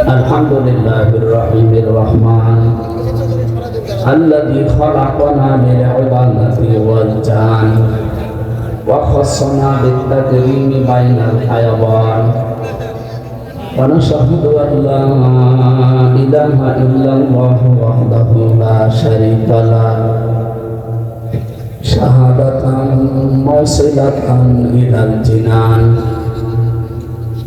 الحمد لله الرحيم الرحمن الذي خلقنا للعبادة والجان وخصنا بالتكريم بين الحيوان ونشهد أن لا إله إلا الله وحده لا شريك له شهادة موصلة إلى الجنان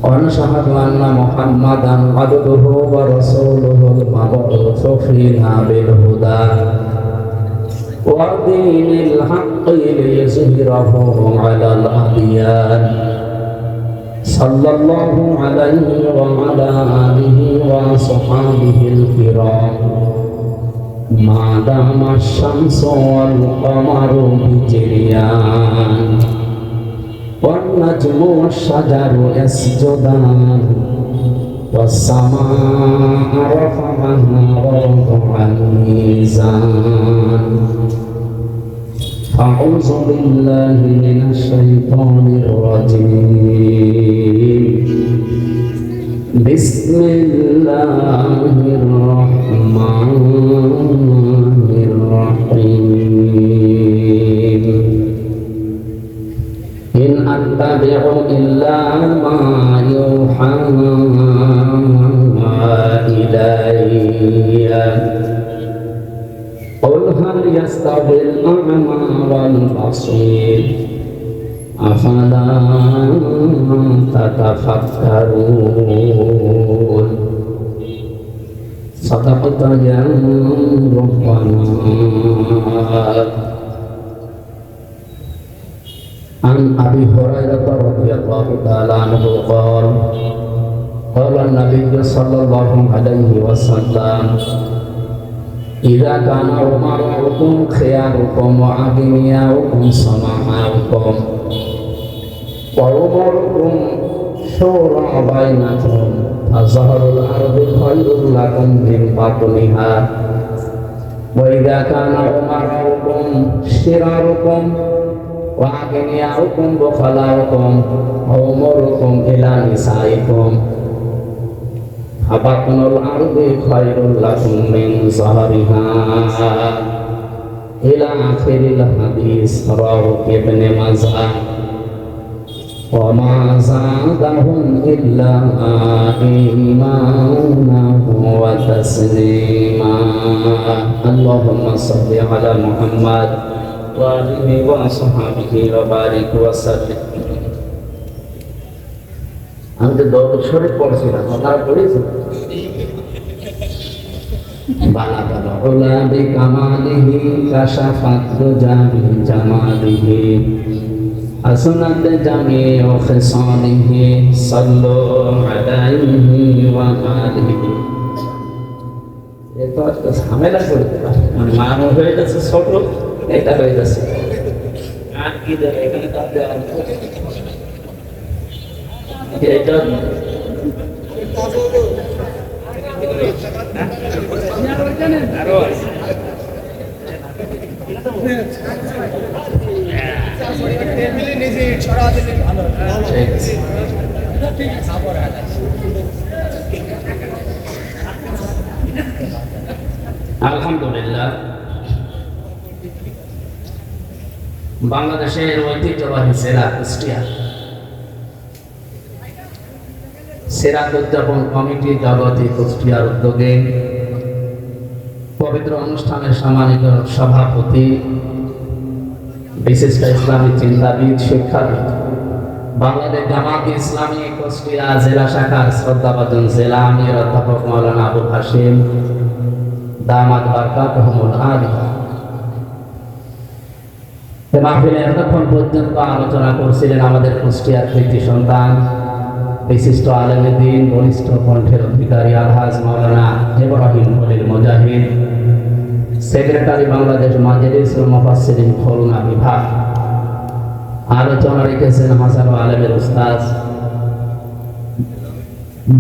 ونشهد أن محمدا عبده ورسوله المبعوث فينا بالهدى ودين الحق ليظهره على الأديان صلى الله عليه وعلى آله وصحبه الكرام ما دام الشمس والقمر بجريان والنجم والشجر يسجدان والسماء رفعها ووضع الميزان أعوذ بالله من الشيطان الرجيم بسم الله الرحمن الرحيم إن أتبع إلا ما يوحى إلي قل هل يستوي الأعمى والبصير أفلا تتفكرون صدقت يا ربنا. عن أبي هريرة رضي الله تعالى عنه قال قال النبي صلى الله عليه وسلم إذا كان أمراؤكم خياركم وأغنياؤكم سمعاؤكم وأموركم شورى بينكم فظهر الأرض خير لكم من بطنها وإذا كان أمراؤكم شراركم وأغنياؤكم بخلاؤكم وأموركم إلى نسائكم فبطن الأرض خير لكم من ظهرها إلى آخر الحديث رواه ابن ماجه وما زادهم إلا إيمانا وتسليما. اللهم صل على محمد وآله وصحبه وبارك وسلم. আমি তো দৌড় শরীফ পড়ছিলাম, আপনারা পড়েছেন? বালাগাল উলা বিকামালিহি কাশাফাত দুজা বিজামালিহি হাসানাত জামিউ খিসালিহি সাল্লু আলাইহি ওয়া আলিহি। এটা তো ঝামেলা করে দিলাম, মানো হয়ে যাচ্ছে ছোট, এটা হয়ে যাচ্ছে আর কি দেয় এখানে তার দেওয়া এটা আরো আলহামদুলিল্লাহ। বাংলাদেশের ঐতিহ্যবাহী সেরা কুষ্টিয়া সেরাত উদযাপন কমিটি জগতী কুষ্টিয়ার উদ্যোগে পবিত্র অনুষ্ঠানের সম্মানিত সভাপতি বিশিষ্ট ইসলামী চিন্তাবিদ শিক্ষাবিদ বাংলাদেশ জামাত ইসলামী কুষ্টিয়া জেলা শাখার শ্রদ্ধাভাজন জেলা আমির অধ্যাপক মাওলানা আবুল হাশিম দামাত বারকাতুহুমুল আলিয়া মাহফিলে এতক্ষণ পর্যন্ত আলোচনা করছিলেন আমাদের কুষ্টিয়ার কৃতি সন্তান বিশিষ্ট আলেমে দ্বীন বলিষ্ঠ কণ্ঠের অধিকারী আলহাজ মাওলানা ইব্রাহিম খলিল মুজাহিদ, সেক্রেটারি বাংলাদেশ মাজলিসুল মুফাসসিরিন খুলনা বিভাগ। আলোচনা রেখেছেন হাসান আলেমের উস্তাদ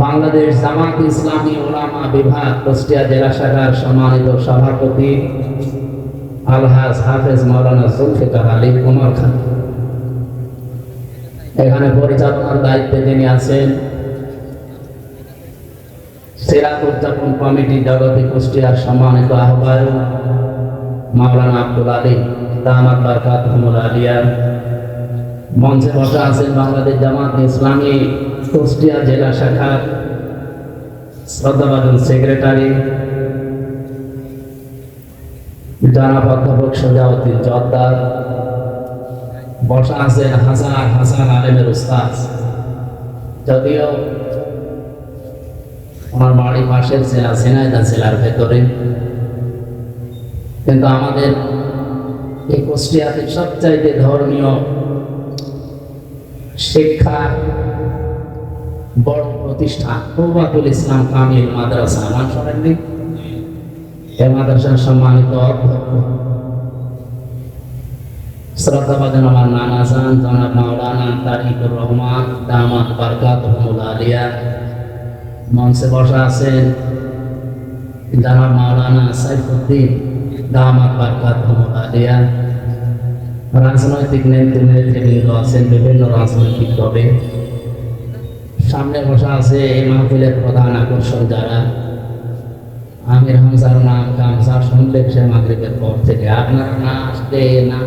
বাংলাদেশ জামাত ইসলামী উলামা বিভাগ কুষ্টিয়া জেলা শাখার সম্মানিত সভাপতি আলহাজ হাফেজ মাওলানা জুলফিকার আলী ওমর খান। এখানে পরিচালনার দায়িত্বে যিনি আছেন সিরাত উদযাপন কমিটি জগতে কুষ্টিয়ার সম্মানিত আহ্বায়ক মাওলানা আব্দুল আলী দামাত বারকাতুহুল আলিয়া, মঞ্চে বসা আছেন বাংলাদেশ জামাত ইসলামী কুষ্টিয়া জেলা শাখার শ্রদ্ধাভাজন সেক্রেটারি জনাব অধ্যাপক সোজাউদ্দিন জর্দার, বসা আছেন হাসান আলেমের উস্তাদ। যদিও আমার বাড়ির পাশের জেলা ঝিনাইদহ জেলার ভেতরে, কিন্তু আমাদের এই কুষ্টিয়াতে সবচাইতে ধর্মীয় শিক্ষা বড় প্রতিষ্ঠান তৌবাতুল ইসলাম কামিল মাদ্রাসা, নাম শোনেননি? এই মাদ্রাসার সম্মানিত অধ্যক্ষ শ্রদ্ধাভাজন আমার নানা জান জনাব মাওলানা তারিকুর রহমান দামাত বারকাতুহুল আলিয়া, মঞ্চে বসা আছেন জনাব মাওলানা সাইফুদ্দিন দামাত বারকাতুহুল আলিয়া, রাজনৈতিক নেতৃবৃন্দ আছেন বিভিন্ন রাজনৈতিক দলে। সামনে বসা আছে এই মাহফিলের প্রধান আকর্ষণ যারা, আমির হামজার নাম কামসা শুনলে সে মাগরিবের পর থেকে আপনারা না আসতে না।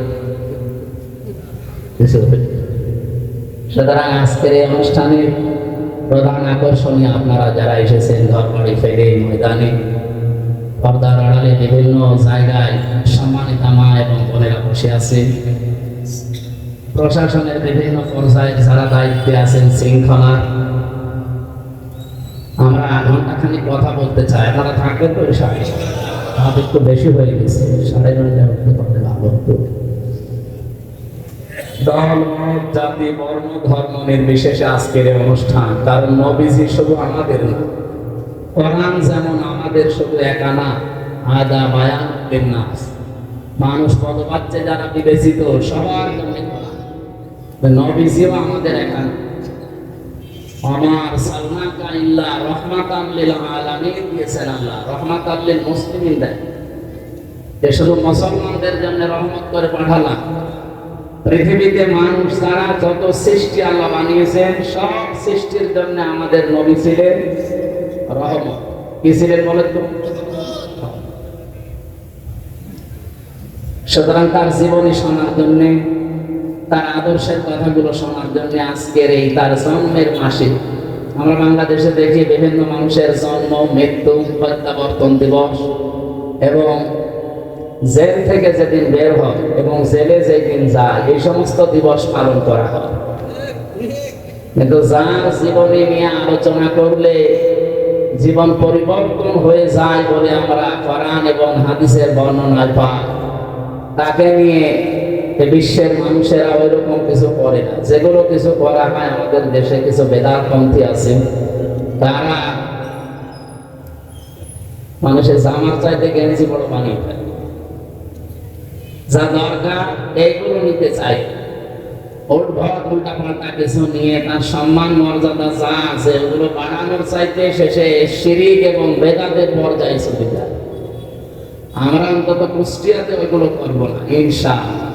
সুতরাং আজকের এই অনুষ্ঠানের প্রধান আকর্ষণীয় আপনারা যারা এসেছেন ঘরবাড়ি ফেরে ময়দানে, পর্দার আড়ালে বিভিন্ন জায়গায় সম্মানিত মা এবং বোনেরা বসে আছে, প্রশাসনের বিভিন্ন পর্যায়ে যারা দায়িত্বে আছেন শৃঙ্খলা। আমরা ঘন্টাখানি কথা বলতে চাই, আপনারা থাকবেন তো? হাত একটু বেশি হয়ে গেছে, 9:30 উঠতে পারলে ভালো হতো। দল, মত, জাতি, বর্ণ, ধর্ম নির্বিশেষে আজকের এই অনুষ্ঠান, কারণ নবীজি শুধু আমাদের না, কোরআন যেমন আমাদের শুধু একা না, আদা বায়ান লিন্নাস, মানুষ পদবাচ্চে যারা বিবেচিত সবার জন্য কোরআন, নবীজিও আমাদের একা না। আমার সালনাকা ইল্লা রাহমাতান লিল আলামিন দিয়েছেন আল্লাহ, রাহমাতান লিল মুসলিমিন দেয়, যে শুধু মুসলমানদের জন্য রহমত করে পাঠালাম। পৃথিবীতে মানুষ যারা যত সৃষ্টি আল্লাহ বানিয়েছেন সব সৃষ্টির জন্য আমাদের নবী ছিলেন রহমত। কি ছিলেন বলেন তো? সুতরাং তার জীবনী শোনার জন্য, তার আদর্শের কথাগুলো শোনার জন্য আজকের এই তার জন্মের মাসে আমরা বাংলাদেশে দেখি বিভিন্ন মানুষের জন্ম, মৃত্যু, প্রত্যাবর্তন দিবস এবং জেল থেকে যেদিন বের হয় এবং জেলে যেদিন যায় এই সমস্ত দিবস পালন করা হয়। কিন্তু যার জীবনী নিয়ে আলোচনা করলে জীবন পরিবর্তন হয়ে যায় বলে আমরা কোরআন এবং হাদিসের বর্ণনায় পাই, তাকে নিয়ে বিশ্বের মানুষেরা ওইরকম কিছু করে না। যেগুলো কিছু করা হয় আমাদের দেশে কিছু বেদাতপন্থী আছে, তারা মানুষের জামার চাইতে গেঞ্জি বড় বানিয়ে ফেলে, যা দরকার এইগুলো নিতে চাই, উল্টা পাল্টা কিছু নিয়ে তার সম্মান মর্যাদা যা আছে ওগুলো বাড়ানোর চাইতে শেষে শিরিক এবং বেদাতের পর্যায়ে চলে যায়। আমরা অন্তত কুষ্টিয়াতে ওইগুলো করবো না ইনশাআল্লাহ।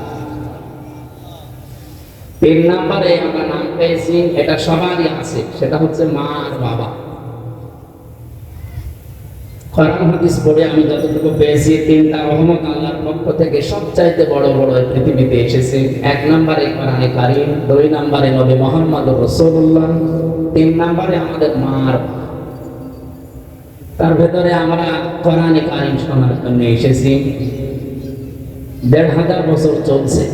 3 নম্বরে আমরা নাম পেয়েছি, এটা সবারই আছে, সেটা হচ্ছে মা আর বাবা। কোরআন হাদিস পড়ে আমি যতটুকু পেয়েছি 3টা রহমত আল্লাহর পক্ষ থেকে সবচাইতে বড় বড় পৃথিবীতে এসেছে। 1 নম্বরে কোরআনে কারীম, 2 নম্বরে নবী মুহাম্মদুর রাসূলুল্লাহ, 3 নম্বরে আমাদের মা আর বাবা। তার ভেতরে আমরা কোরআনে কারীম শোনার জন্য এসেছি। 1,500 বছর চলছে।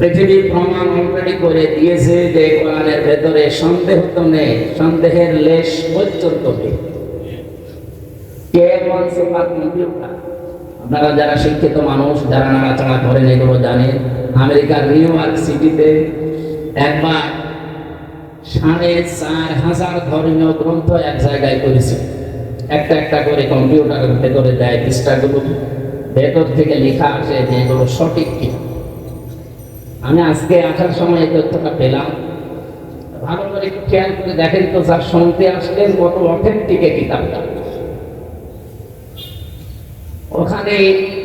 পৃথিবী প্রমাণ অলরেডি করে দিয়েছে যে কোরআনের ভেতরে সন্দেহ তো নেই, সন্দেহের লেশ পর্যন্ত নেই। কম্পিউটার, আপনারা যারা শিক্ষিত মানুষ, যারা নাড়াচাড়া করেন এগুলো জানেন, আমেরিকার নিউ ইয়র্ক সিটিতে একবার 4,500 ধর্মীয় গ্রন্থ এক জায়গায় করেছে। একটা করে কম্পিউটারের ভেতরে দেয়, পৃষ্ঠাগুলো ভেতর থেকে লেখা আসে যে এগুলো সঠিক কিনা। আমি আজকে আসার সময় এই তথ্যটা পেলাম, ভালো করে একটু খেয়াল করে দেখেন তো, যার শুনতে আসলেন কত অথেন্টিক এই কিতাবটা। ওখানে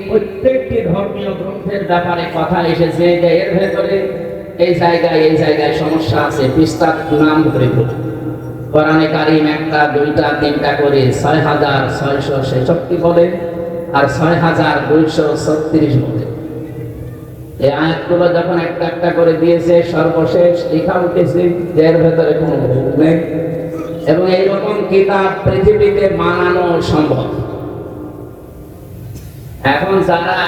প্রত্যেকটি ধর্মীয় গ্রন্থের ব্যাপারে কথা এসেছে যে এর ভেতরে এই জায়গায় সমস্যা আছে, পৃষ্ঠার নাম ধরে কোরআনে কারিম একটা দুইটা তিনটা করে ৬,৬৬৬ বলে আর ৬,২৩৬ বলে। এই আয়াতগুলো যখন একটা একটা করে দিয়েছে, সর্বশেষ লেখা উঠেছে যে এর ভেতরে কোনো ভুল নেই এবং এইরকম কিতাব পৃথিবীতে বানানো সম্ভব। এখন যারা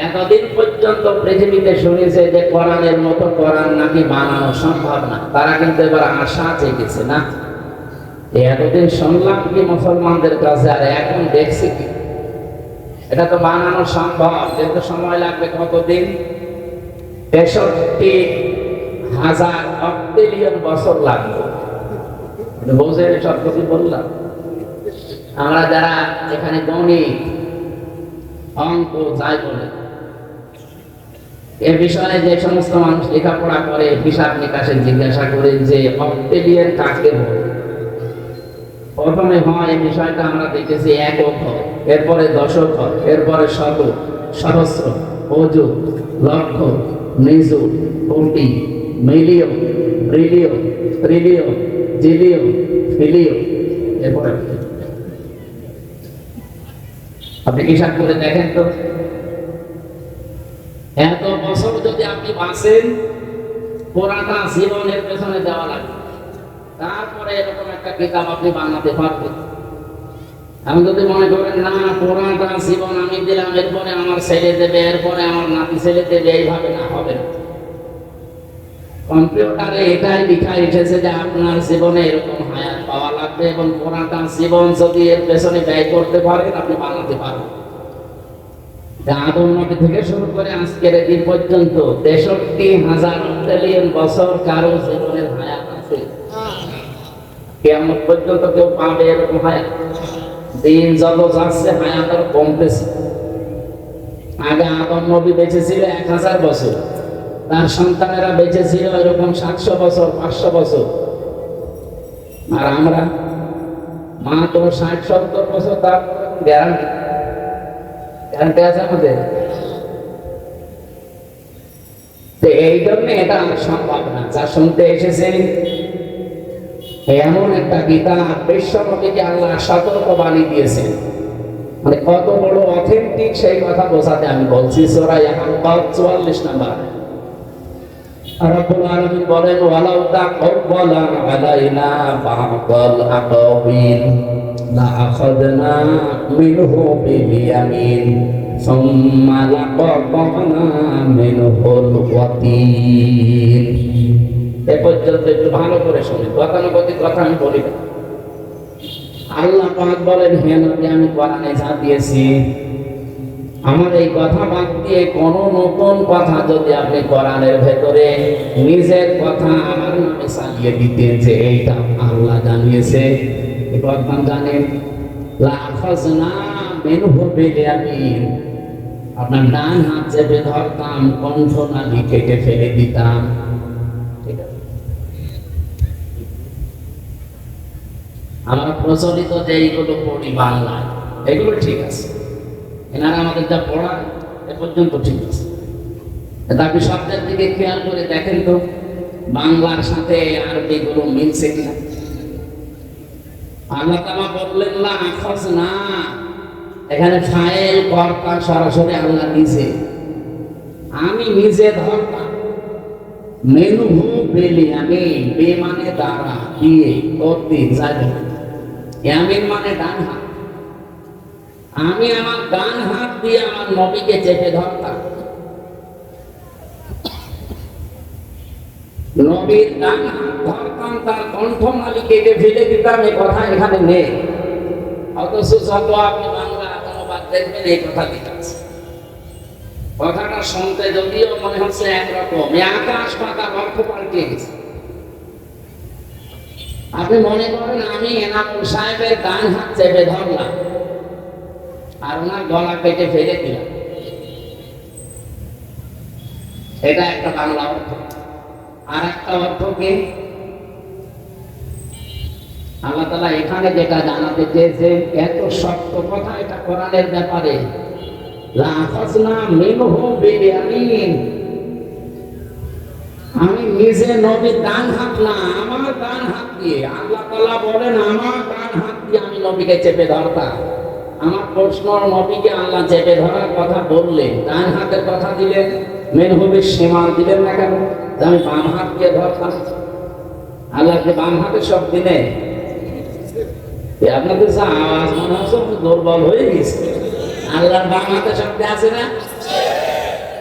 এতদিন পর্যন্ত পৃথিবীতে শুনেছে যে কোরআনের মতো কোরআন নাকি বানানো সম্ভব না, তারা কিন্তু এবার আশা জেগেছে না। এতদিন শুনলাম কি মুসলমানদের কাছে, আর এখন দেখছি কি এটা তো বানানো সম্ভব, কিন্তু সময় লাগবে কতদিন? ৬৩,০০০ অক্টিলিয়ন বছর লাগবে। বুঝে সব কিছু বললাম। আমরা যারা এখানে গণিত অঙ্ক যাই বলে এ বিষয়ে যে সমস্ত মানুষ লেখাপড়া করে, হিসাব নিকাশে জিজ্ঞাসা করে যে অক্টিলিয়ন কাকে বলে, প্রথমে হয় এই বিষয়টা আমরা দেখেছি একক হয়, এরপরে দশক হয়, এরপরে শত, সহস্র, অযুত, লক্ষ, নিযুত, কোটি, million, trillion, trillion, zillion, pillion, এরপরে আপনি হিসাব করে দেখেন তো, এত বছর যদি আপনি বাঁচেন, পুরাটা জীবনের পেছনে দেওয়া লাগবে, তারপরে এরকম একটা কিতাব আপনি বানাতে পারবেন। আমি যদি মনে করেন না পুরাটা জীবন আমি দিলাম, এরপরে আমার ছেলে দেবে, এরপরে আমার নাতি ছেলে দেবে, এইভাবে না, হবে না। কম্পিউটারে এটাই লেখা এসেছে যে আপনার জীবনে এরকম হায়াত পাওয়া লাগবে এবং পুরাটা জীবন যদি এর পেছনে ব্যয় করতে পারেন আপনি বানাতে পারবেন। আদম নবী থেকে শুরু করে আজকের দিন পর্যন্ত ৬৩,০০০ অক্টিলিয়ন বছর কারো জীবনের হায়াত আছে। কিয়ামত পর্যন্ত কেউ পাবে এরকম হায়াত? দিন যত যাচ্ছে হায়াত আরো কমতেছে। আগে আদম নবী বেঁচে ছিল ১,০০০ বছর, তার সন্তানেরা বেঁচে ছিল এরকম ৭০০ বছর, ৫০০ বছর, আর আমরা মাত্র ৬০-৭০ বছর। তার গ্যারান্টি গ্যারান্টি আছে আমাদের? এই জন্য এটা সম্ভব না। যা শুনতে এসেছে এমন একটা কিতাব, বিশ্বনবীকে আল্লাহ সতর্কবাণী দিয়েছেন, মানে কত বড় অথেন্টিক সেই কথা বোঝাতে আমি বলছি। সূরা আল-হাক্কাত ৪৪ নম্বর। রব্বুল আলামিন বলেন, ওয়ালাউ তাকাওয়ালা আলাইনা বা'দাল আকাবিল লা আখাযনা মিনহু বিল ইয়ামিন সুম্মা লাকাতানা মিনহুল ওয়াতিন। এ পর্যন্ত একটু ভালো করে শুনি, গতানুগতিক কথা আমি বলি না। আল্লাহ পাক বলেন, হে নবী, আমি কোরআনে যা দিয়েছি, আমার এই কথা বাদ দিয়ে কোন নতুন কথা যদি আপনি কোরআনের ভেতরে নিজের কথা আমার নামে চালিয়ে দিতেন যে এইটা আল্লাহ জানিয়েছে, এই কথা জানেন, লা আখাযনা মিনহু বিল ইয়ামিন, আপনার ডান হাত চেপে ধরতাম, কণ্ঠনালী কেটে ফেলে দিতাম। ঠিক আছে, আমরা প্রচলিত যে এইগুলো পড়ি বাংলায়, এগুলো ঠিক আছে, এনারা আমাদের যা পড়া এ পর্যন্ত ঠিক আছে। আপনি শব্দের দিকে খেয়াল করে দেখেন তো বাংলার সাথে আরবি গুলো মিলছে কিনা। আল্লাহ তাআলা বললেন লা আখাযনা, এখানে ফাইল কর্তা সরাসরি আল্লাহ নিজে, আমি নিজে ধরতাম। মিনহু বিল ইয়ামিন, বে মানে দ্বারা, দিয়ে করতে যাবে, ইয়ামিন মানে ডান হাত, আমি আমার ডান হাত দিয়ে আমার নবীকে চেপে ধরতাম। নবীর ডান হাত ধরতাম, তার কণ্ঠনালী কেটে ফেলে দিতাম, এই কথা এখানে নেই। অথচ যত আপনি বাংলা অনুবাদ দেখবেন এই কথা লেখা আছে। কথাটা শুনতে যদিও মনে হচ্ছে একরকম, আকাশ পাতাল অর্থ পাল্টে গেছে। আপনি মনে করেন আমি এনামুল সাহেবের ডান হাত চেপে ধরলাম আর ওনার গলা কেটে ফেলে দিলাম, এটা একটা বাংলা অর্থ। আর একটা অর্থ কি আল্লাহ তাআলা এখানে যেটা জানাতে চেয়েছে, এত শক্ত কথা এটা কোরআনের ব্যাপারে, লা আখাযনা মিনহু বিল ইয়ামিন, আমি নিজে নবীর ডান হাত না, আমার ডান হাত দিয়ে আল্লাহ তাআলা বলেন আমার ডান হাত দিয়ে আমি নবীকে চেপে ধরতাম। আমার প্রশ্ন, নবীকে আল্লাহ চেপে ধরার কথা বললেন, ডান হাতের কথা দিলেন, মেন হবে সীমা দিলেন না কেন? আমি বাম হাত দিয়ে ধরতাম। আল্লাহকে বাম হাতে সব দিনে আপনাদের যা আওয়াজ মনে হচ্ছে দুর্বল হয়ে গেছে। আল্লাহর বাম হাতে শক্তি আছে না?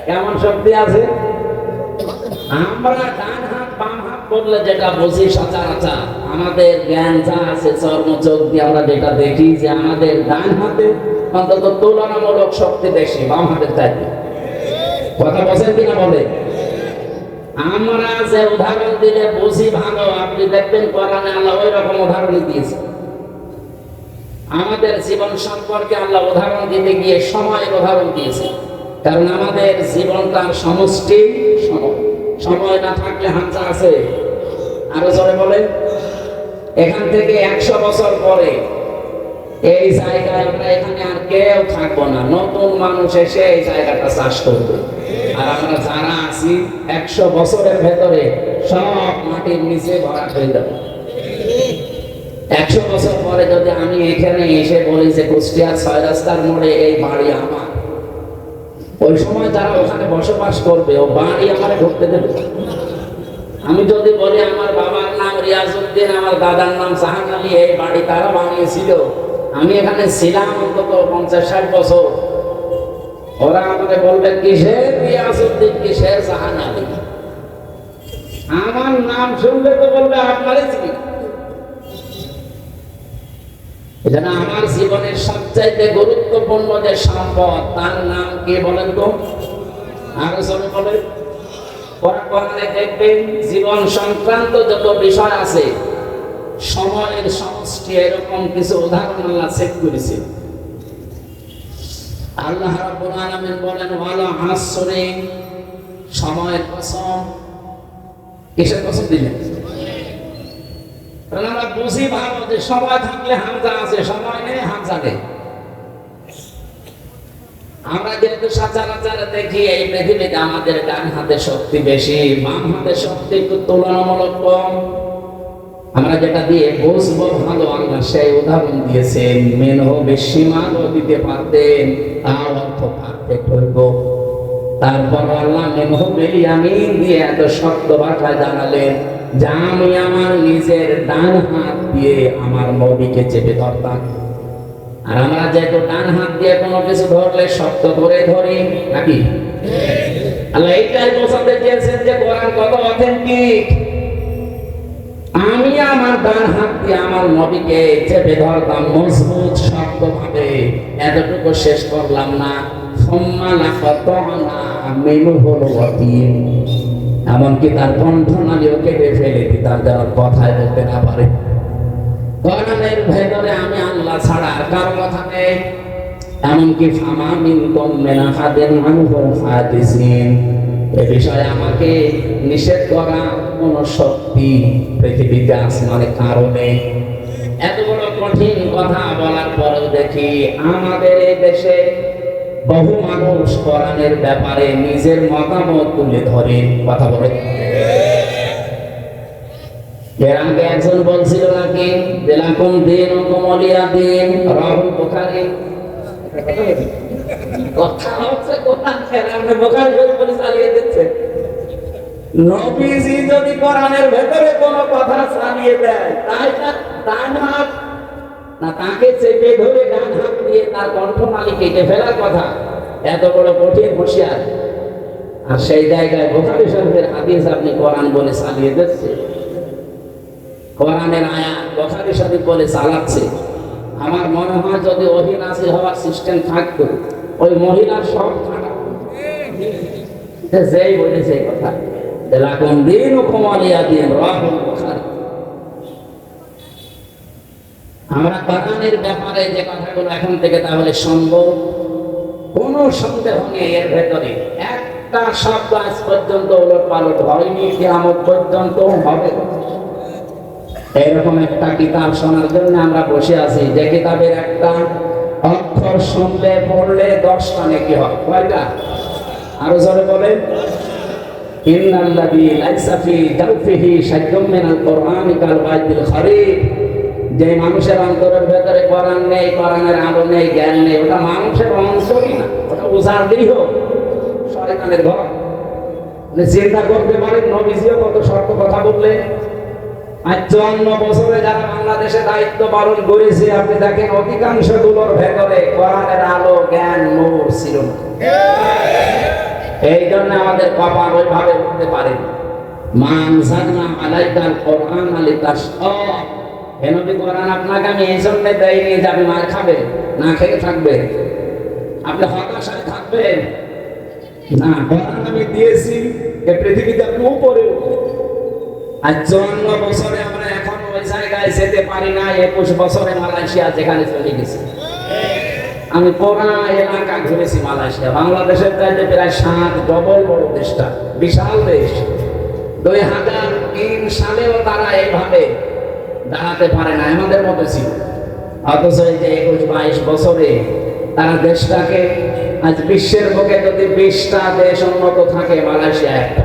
কেমন শক্তি আছে? আমরা ডান হাত বাম হাত বললে যেটা বুঝি সচরাচর, আমাদের জ্ঞান যা আছে চর্ম চোখ দিয়ে আমরা যেটা দেখি যে আমাদের ডান হাতে অন্তত তুলনামূলক শক্তি বেশি বাম হাতের চাইতে। কথা বলছেন কিনা বলে? আমরা যে উদাহরণ দিলে বুঝি ভালো, আপনি দেখবেন কোরআনে আল্লাহ ওই রকম উদাহরণ দিয়েছে। আমাদের জীবন সম্পর্কে আল্লাহ উদাহরণ দিতে গিয়ে সময়ের উদাহরণ দিয়েছে, কারণ আমাদের জীবনটার সমষ্টি সময়। সময় না থাকলে হাঁচা আছে। আরো জোরে বলেন, এখান থেকে 100 বছর পরে এই জায়গায় আমরা এখানে আর কেউ থাকবো না, নতুন মানুষ এসে এই জায়গাটা চাষ করবে। আর আমরা যারা আছি 100 বছরের ভেতরে সব মাটির নিচে ভরা হয়ে যাবে। 100 বছর পরে যদি আমি এখানে এসে বলি যে কুষ্টিয়ার 6 রাস্তার মোড়ে এই বাড়ি আমার, ওই সময় যারা ওখানে বসবাস করবে ও বাড়ি আমার ঢুকতে দেবে? আমি যদি বলি আমার বাবার নাম রিয়াজউদ্দিন, আমার দাদার নাম জাহান আলী, এই বাড়ি তারা বানিয়েছিল, আমি এখানে ছিলাম অন্তত 50-60 বছর, ওরা আমাকে বলবে কিসের রিয়াজউদ্দিন, কিসের জাহান আলী? আমার নাম শুনলে তো বলবে আপনারই চিনি। এজন্য আমার জীবনের সবচাইতে গুরুত্বপূর্ণ যে সম্পদ তার নাম কি বলেন তো? আরো জোরে বলেন। কোরআনে দেখবেন জীবন সংক্রান্ত যত বিষয় আছে সময়ের সমষ্টি, এরকম কিছু উদাহরণ আল্লাহ সেট করেছে। আল্লাহ রাব্বুল আলামিন বলেন ওয়ালা আসরি, সময়ের কসম। কিসের কসম দিলেন? আমরা বুঝি ভালো যে সময় থাকলে হামজা আছে, সময় নেই হামজা নেই। আমরা যেহেতু সচরাচর দেখি এই পৃথিবীতে আমাদের ডান হাতে শক্তি বেশি, বাম হাতে শক্তি একটু তুলনামূলক কম। আমরা যেটা দিয়ে বুঝবো ভালো, আল্লাহ সেই উদাহরণ দিয়েছেন। মেনহ বেশি মানও দিতে পারতেন, তার অর্থ পারফেক্ট হইব। তারপর আল্লাহ মেনহ বেলিয়ামিন দিয়ে এত শক্ত ভাষায় জানালেন যে আমি আমার নিজের ডান হাত দিয়ে আমার নবীকে চেপে ধরতাম। আর আমরা যেহেতু ডান হাত দিয়ে কোনো কিছু ধরলে শক্ত করে ধরি নাকি? আল্লাহ এইটাই বোঝাতে চেয়েছেন যে কোরআন কত অথেন্টিক। আমি আমার ডান হাত দিয়ে আমার নবীকে চেপে ধরতাম মজবুত শক্ত ভাবে। এতটুকু শেষ করলাম না, এমনকি তার কণ্ঠনালীও কেটে ফেলে দিতাম যেন কথায় বলতে না পারে। কোরআনের ভেতরে আমি আল্লাহ ছাড়া আর কারো কথা নেই। এমনকি ফামা মিনকুম মিন আহাদিন আনহু হাদিসিন, এ বিষয়ে আমাকে নিষেধ করা কোন শক্তি পৃথিবীতে আসমানে কারো নেই। এত বড় কঠিন কথা বলার পরেও দেখি আমাদের এই দেশে বহু মানুষ কোরআনের ব্যাপারে নিজের মতামত তুলে ধরে কথা বলে। এর আগে একজন বলছিল নাকি লাকুম দীনুকুম ওয়ালিয়া দীন, রাহুল বুখারী। কথা হচ্ছে কোরআনের, আপনি বুখারী বলে চালিয়ে দিচ্ছেন। নবীজি যদি কোরআনের ভেতরে কোনো কথা চালিয়ে দেয়, তাই না ডান হাত না তাকে চেপে ধরে ডান হাত দিয়ে তার কণ্ঠনালী কেটে ফেলার কথা। এত বড় কঠিন হুঁশিয়ার, আর সেই জায়গায় বুখারী শরীফের হাদিস আপনি কোরআন বলে চালিয়ে দিচ্ছেন। কোরআনের আয়াত বুখারী শরীফ বলে চালাচ্ছে। আমার মনে হয় যদি ওহী নাযিল হওয়ার সিস্টেম থাকতো, ওই মহিলার সব থাকা যেই বলেছে এই কথা, লাকুম দীনুকুম ওয়ালিয়া দীন, রাহুল বুখারী। আমরা কোরআনের ব্যাপারে যে কথাগুলো এখন থেকে তাহলে সম্ভব, কোন সন্দেহ নেই এর ভেতরে একটা শব্দ আজ পর্যন্ত ওলট পালট হয়নি, কিয়ামত পর্যন্ত হবে। এরকম একটা কিতাব শোনার জন্য আমরা বসে আছি, যে কিতাবের একটা অক্ষর শুনলে পড়লে 10টা নেকি হয়। কয়টা? আরো জোরে বলেন। ইন্নাল্লাযী লাইসা ফী জাওফিহি শাইউম মিনাল কুরআনি কাল গায়বিল খরিব, যে মানুষের অন্তরের ভেতরে কোরআন নেই, কোরআনের আলো নেই, জ্ঞান নেই, ওটা মানুষের অন্তরই না, ওটা উজাড় দেহ, শয়তানের ঘর। চিন্তা করতে পারেন নবীজিও কত শর্ত কথা বললেন। আজ 54 বছরে যারা বাংলাদেশে দায়িত্ব পালন করেছে, আপনি দেখেন অধিকাংশ গুলোর ভেতরে কোরআনের আলো, জ্ঞান, নূর ছিল না। এই জন্য আমাদের কপাল ওইভাবে উঠতে পারে। মান জান্না আলাইকাল কোরআন লিতাশকা, হে নবী কোরআন আপনাকে আমি এই জন্য দেইনি যে আপনি মার খাবেন, না খেয়ে থাকবেন, আপনি হতাশায় থাকবেন না। কোরআন আমি দিয়েছি এই পৃথিবীতে আপনি উপরে উঠবেন। আজ 54 বছরে আমরা এখন ওই জায়গায় যেতে পারি না। 21 বছরে মালয়েশিয়া যেখানে চলে গেছি, আমি পুরা এলাকা ঘুরেছি মালয়েশিয়া। বাংলাদেশের চাইতে প্রায় 7 ডবল বড় দেশটা, বিশাল দেশ। 2003 সালেও তারা এইভাবে দাঁড়াতে পারে না, আমাদের মতো ছিল। অথচ এই যে 21-22 বছরে তারা দেশটাকে, আজ বিশ্বের বুকে যদি 20টা দেশ উন্নত থাকে, মালয়েশিয়া একটা।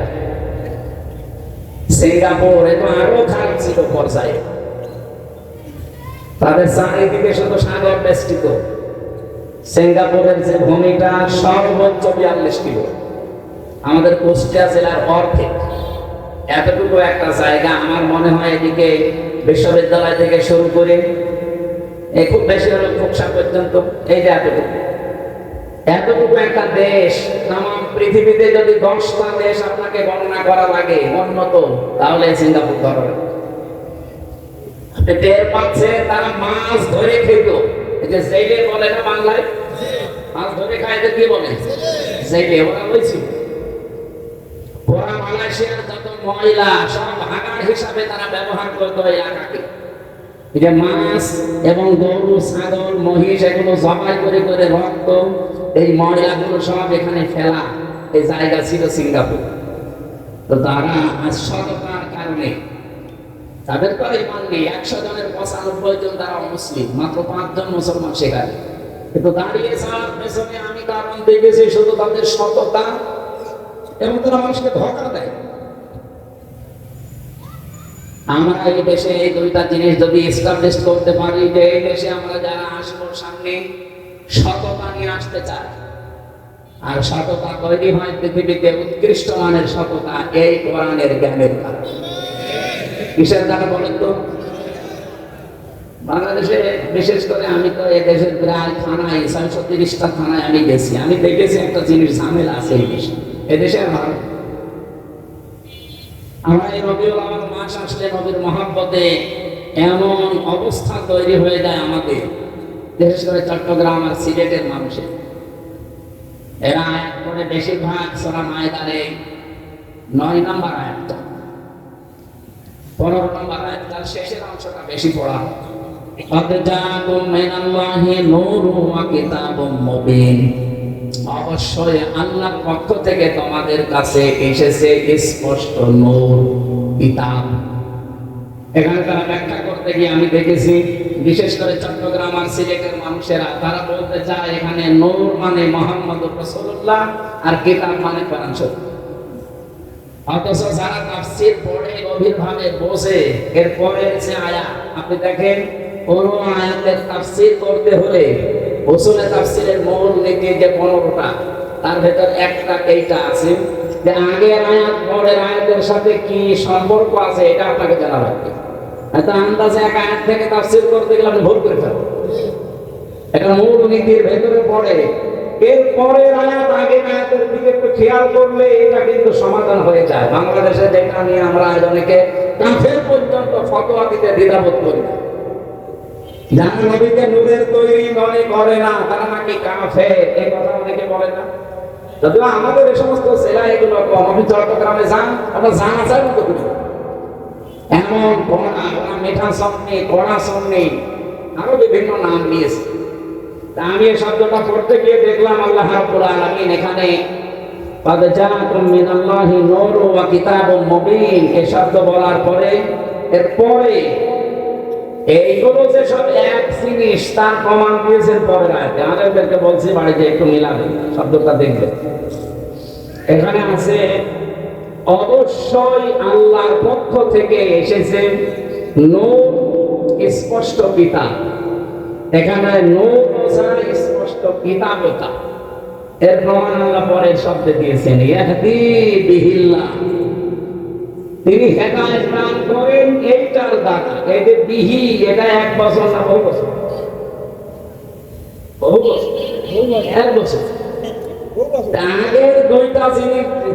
সিঙ্গাপুর এটা আরো খারাপ ছিল পর্যায়ে, তাদের চারিদিকে শুধু সাগর বেষ্টিত। সিঙ্গাপুরের যে ভূমিটা সর্বোচ্চ 42 কিলো, আমাদের কুষ্টিয়া জেলার অর্ধেক। এতটুকু একটা জায়গা, আমার মনে হয় এদিকে বিশ্ববিদ্যালয় থেকে শুরু করে খুব বেশি হলো খোকসা পর্যন্ত, এই যে এতটুকু একটা দেশ। তাম পৃথিবীতে যদি 10টা দেশ আপনাকে গণনা করা লাগে উন্নত, তাহলে সিঙ্গাপুর ধরো। টের পাচ্ছে তারা মাছ ধরে খেত, এই যে জেলে বলে না বাংলায়, মাছ ধরে খায়, কি বলে জেলে, ওরা বলছিল। পুরা মালয়েশিয়ার যত ময়লা সব ভাগাড় হিসাবে তারা ব্যবহার করতো এই এলাকাকে। এই যে মাছ এবং গরু, ছাগল, মহিষ এগুলো জবাই করে করে রক্ত, এই ময়লাগুলো সব এখানে ফেলা, এই জায়গা ছিল সিঙ্গাপুর। তো তারা আজ সততার কারণে, তাদের তো ইমান নেই, 100 জনের 95 জন তারা অমুসলিম, মাত্র 5 জন মুসলমান সেখানে। কিন্তু দাঁড়িয়ে যাওয়ার পেছনে আমি কারণ দেখেছি শুধু তাদের সততা, এবং তারা মানুষকে ধোঁকা দেয়। আমরা এই দেশে এই 2টা জিনিস যদি এস্টাবলিশ করতে পারি, যে এই দেশে আমরা যারা আসবো সামনে সততা নিয়ে আসতে চাই, আর সততা তৈরি হয় পৃথিবীতে উৎকৃষ্ট মানের সততা এই কোরআনের জ্ঞানের কারণে। কিসের দ্বারা বলেন তো? বাংলাদেশে বিশেষ করে আমি তো এই দেশের প্রায় থানায় 630টা থানায় আমি গেছি, আমি দেখেছি একটা জিনিস ঝামেলা আছে এই দেশে। এদেশে আমরা এই রবিউল আউয়াল মাস আসলে নবীর মহব্বতে এমন অবস্থা তৈরি হয়ে যায় আমাদের, বিশেষ করে চট্টগ্রাম আর সিলেটের মানুষের। এরা আয়াত পড়ে বেশিরভাগ সূরা মায়দারে 9 নম্বর আয়াতটা, 15 নম্বর আয়াতটার শেষের অংশটা বেশি পড়া। قد جاءكم من الله نور وكتاب مبين, অবশ্যই আল্লাহর পক্ষ থেকে তোমাদের কাছে এসেছে স্পষ্ট নূর, কিতাব। এখানে তারা ব্যাখ্যা করতে গিয়ে আমি দেখেছি বিশেষ করে চট্টগ্রাম আর সিলেটের মানুষেরা, তারা বলতে চায় এখানে নূর মানে মুহাম্মদুর রাসূলুল্লাহ আর কিতাব মানে কোরআন শরীফ। অথচ যারা তাফসীর পড়ে গভীরভাবে বোঝে, এরপরে যে আয়াত আপনি দেখেন, কোন আয়াতের তাফসীর করতে হলে উসুলে তাফসীরের মূল নীতি যে 15টা, তার ভেতর একটা এইটা আছে যে আগের আয়াত পরের আয়াতের সাথে কি সম্পর্ক আছে, এটা আপনাকে জানা লাগবে। এত আন্দাজে এক আয়াত থেকে তাফসীর করতে গেলে আপনি ভুল করে ফেলবেন। এটা মূল নীতির ভেতরে পড়ে, এর পরের আয়াত আগের আয়াতের দিকে একটু খেয়াল করলে এটা কিন্তু সমাধান হয়ে যায়। বাংলাদেশে যেটা নিয়ে আমরা অনেকে কাফের পর্যন্ত ফতোয়া দিতে দ্বিধাবোধ করি, যারা নবীকে নূরের তৈরি মনে করে না তারা নাকি কাফের, এই কথা অনেকে বলে না। যদিও আমাদের এই সমস্ত জেলা এগুলো কম, আপনি চট্টগ্রামে যান, আপনার জানা যায় মতো কিছু এমন মিঠা সন্নি, কড়া সন্নি, আরো বিভিন্ন নাম নিয়েছে। তা আমি এই শব্দটা পড়তে গিয়ে দেখলাম আল্লাহ রাব্বুল আলামিন এখানে قد جاءكم من الله نور وكتاب مبين এই শব্দ বলার পরে এরপরে এইগুলো যে সব এক জিনিস তার প্রমাণ দিয়েছেন পরের আয়াতে। আমাদেরকে বলছি বাড়িতে একটু মিলাবেন, শব্দটা দেখবেন। এখানে আছে অবশ্যই আল্লাহর পক্ষ থেকে এসেছে নূর, স্পষ্ট কিতাব। এখানে নূর বোঝায় স্পষ্ট কিতাবতা। এর প্রমাণ আল্লাহ পরে শব্দে দিয়েছেন ইয়াহদি বিহিল্লাহ, তিনি হেদায়েত দান করেন এইটার দ্বারা। এই যে বিহি, এটা এক বছর না বহু বছর? বহু বছর, এক বছর। আগের দুইটা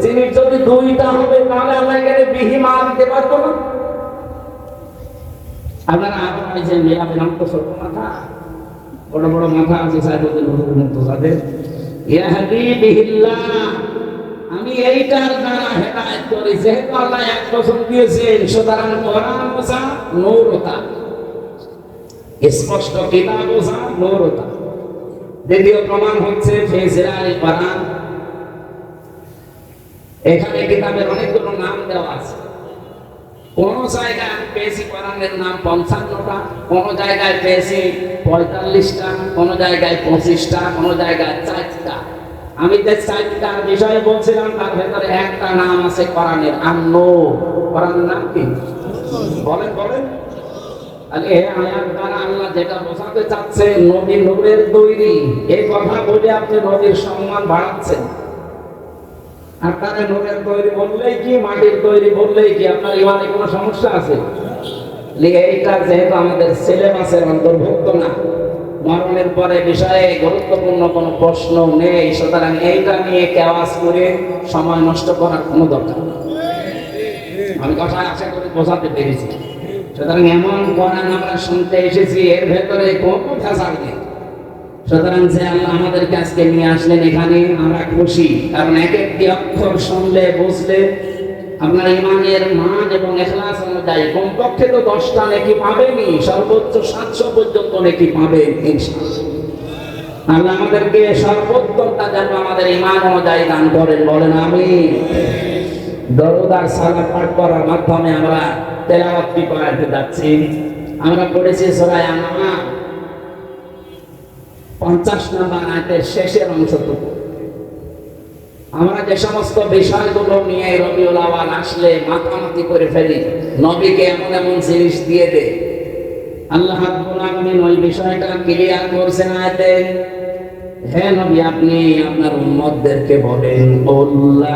জিনিস যদি দুইটা হবে তাহলে আল্লাহ এখানে বিহি মা দিতে পারতো না। আপনারা আবার যে মেলা মেলাম তো ছোট মাথা, বড় বড় মাথা আছে সাহেবদের মতো যাদের, ইয়াহদি বিহিল্লাহ, আমি এইটার দ্বারা হেদায়েত করি। যেহেতু আল্লাহ এক বছর দিয়েছেন, সুতরাং কোরআন বোঝা নূরতা, স্পষ্ট কিতাব বোঝা নূরতা। দ্বিতীয় প্রমাণ হচ্ছে ফিজিলাল কোরআন। এখানে কিতাবের অনেকগুলো নাম দেওয়া আছে। কোন জায়গায় পেয়েছি কোরআনের নাম 55টা, কোন জায়গায় পেয়েছি 45টা, কোন জায়গায় 25টা, কোন জায়গায় 4টা। আমি যে 4টার বিষয়ে বলছিলাম তার ভেতরে একটা নাম আছে কোরআনের, আন-নূর। কোরআনের নাম কি বলেন বলেন? আর এই আয়াত দ্বারা আল্লাহ যেটা বোঝাতে চাচ্ছে, নবী নূরের তৈরি, এই কথা বলে আপনি নবীর সম্মান বাড়াচ্ছেন। আপনারা নূরের তৈরি বললেই কি, মাটির তৈরি বললেই কি, আপনার ইমানে কোনো সমস্যা আছে? এইটা যেহেতু আমাদের সিলেবাসের অন্তর্ভুক্ত না, মরণের পরে বিষয়ে গুরুত্বপূর্ণ কোনো প্রশ্ন নেই, সুতরাং এইটা নিয়ে কেওয়াজ করে সময় নষ্ট করার কোনো দরকার নেই। আমি কথা আশা করি বোঝাতে পেরেছি। সুতরাং এমন কোরআন আমরা শুনতে এসেছি, এর ভেতরে কোনো ভেজাল নেই। সুতরাং যে আল্লাহ আমাদেরকে আজকে নিয়ে আসলেন এখানে, আমরা খুশি। কারণ এক একটি অক্ষর শুনলে বুঝলে আপনার ইমানের মান এবং ইখলাস অনুযায়ী কমপক্ষে তো 10টা নেকি পাবেনই, সর্বোচ্চ 700 পর্যন্ত নেকি পাবেন ইনশাআল্লাহ। আল্লাহ আমাদেরকে সর্বোত্তমটা যেন আমাদের ইমান অনুযায়ী দান করেন, বলেন আমিন। দরুদ আর সালাম পাঠ করার মাধ্যমে আমরা তেলাওয়াত করতে যাচ্ছি। আমরা পড়েছি সূরা আনআম 50 নম্বর আয়াতের শেষের অংশটুকু। আমরা যে সমস্ত বিষয়গুলো নিয়ে রবিউল আউয়াল আসলে মাতামাতি করে ফেলি, নবীকে এমন এমন জিনিস দিয়ে দে, আল্লাহ রাব্বুল আলামিন ওই বিষয়টা ক্লিয়ার করছেন আয়াতে। হে নবী, আপনি আপনার উম্মতদেরকে বলেন, কুল্লা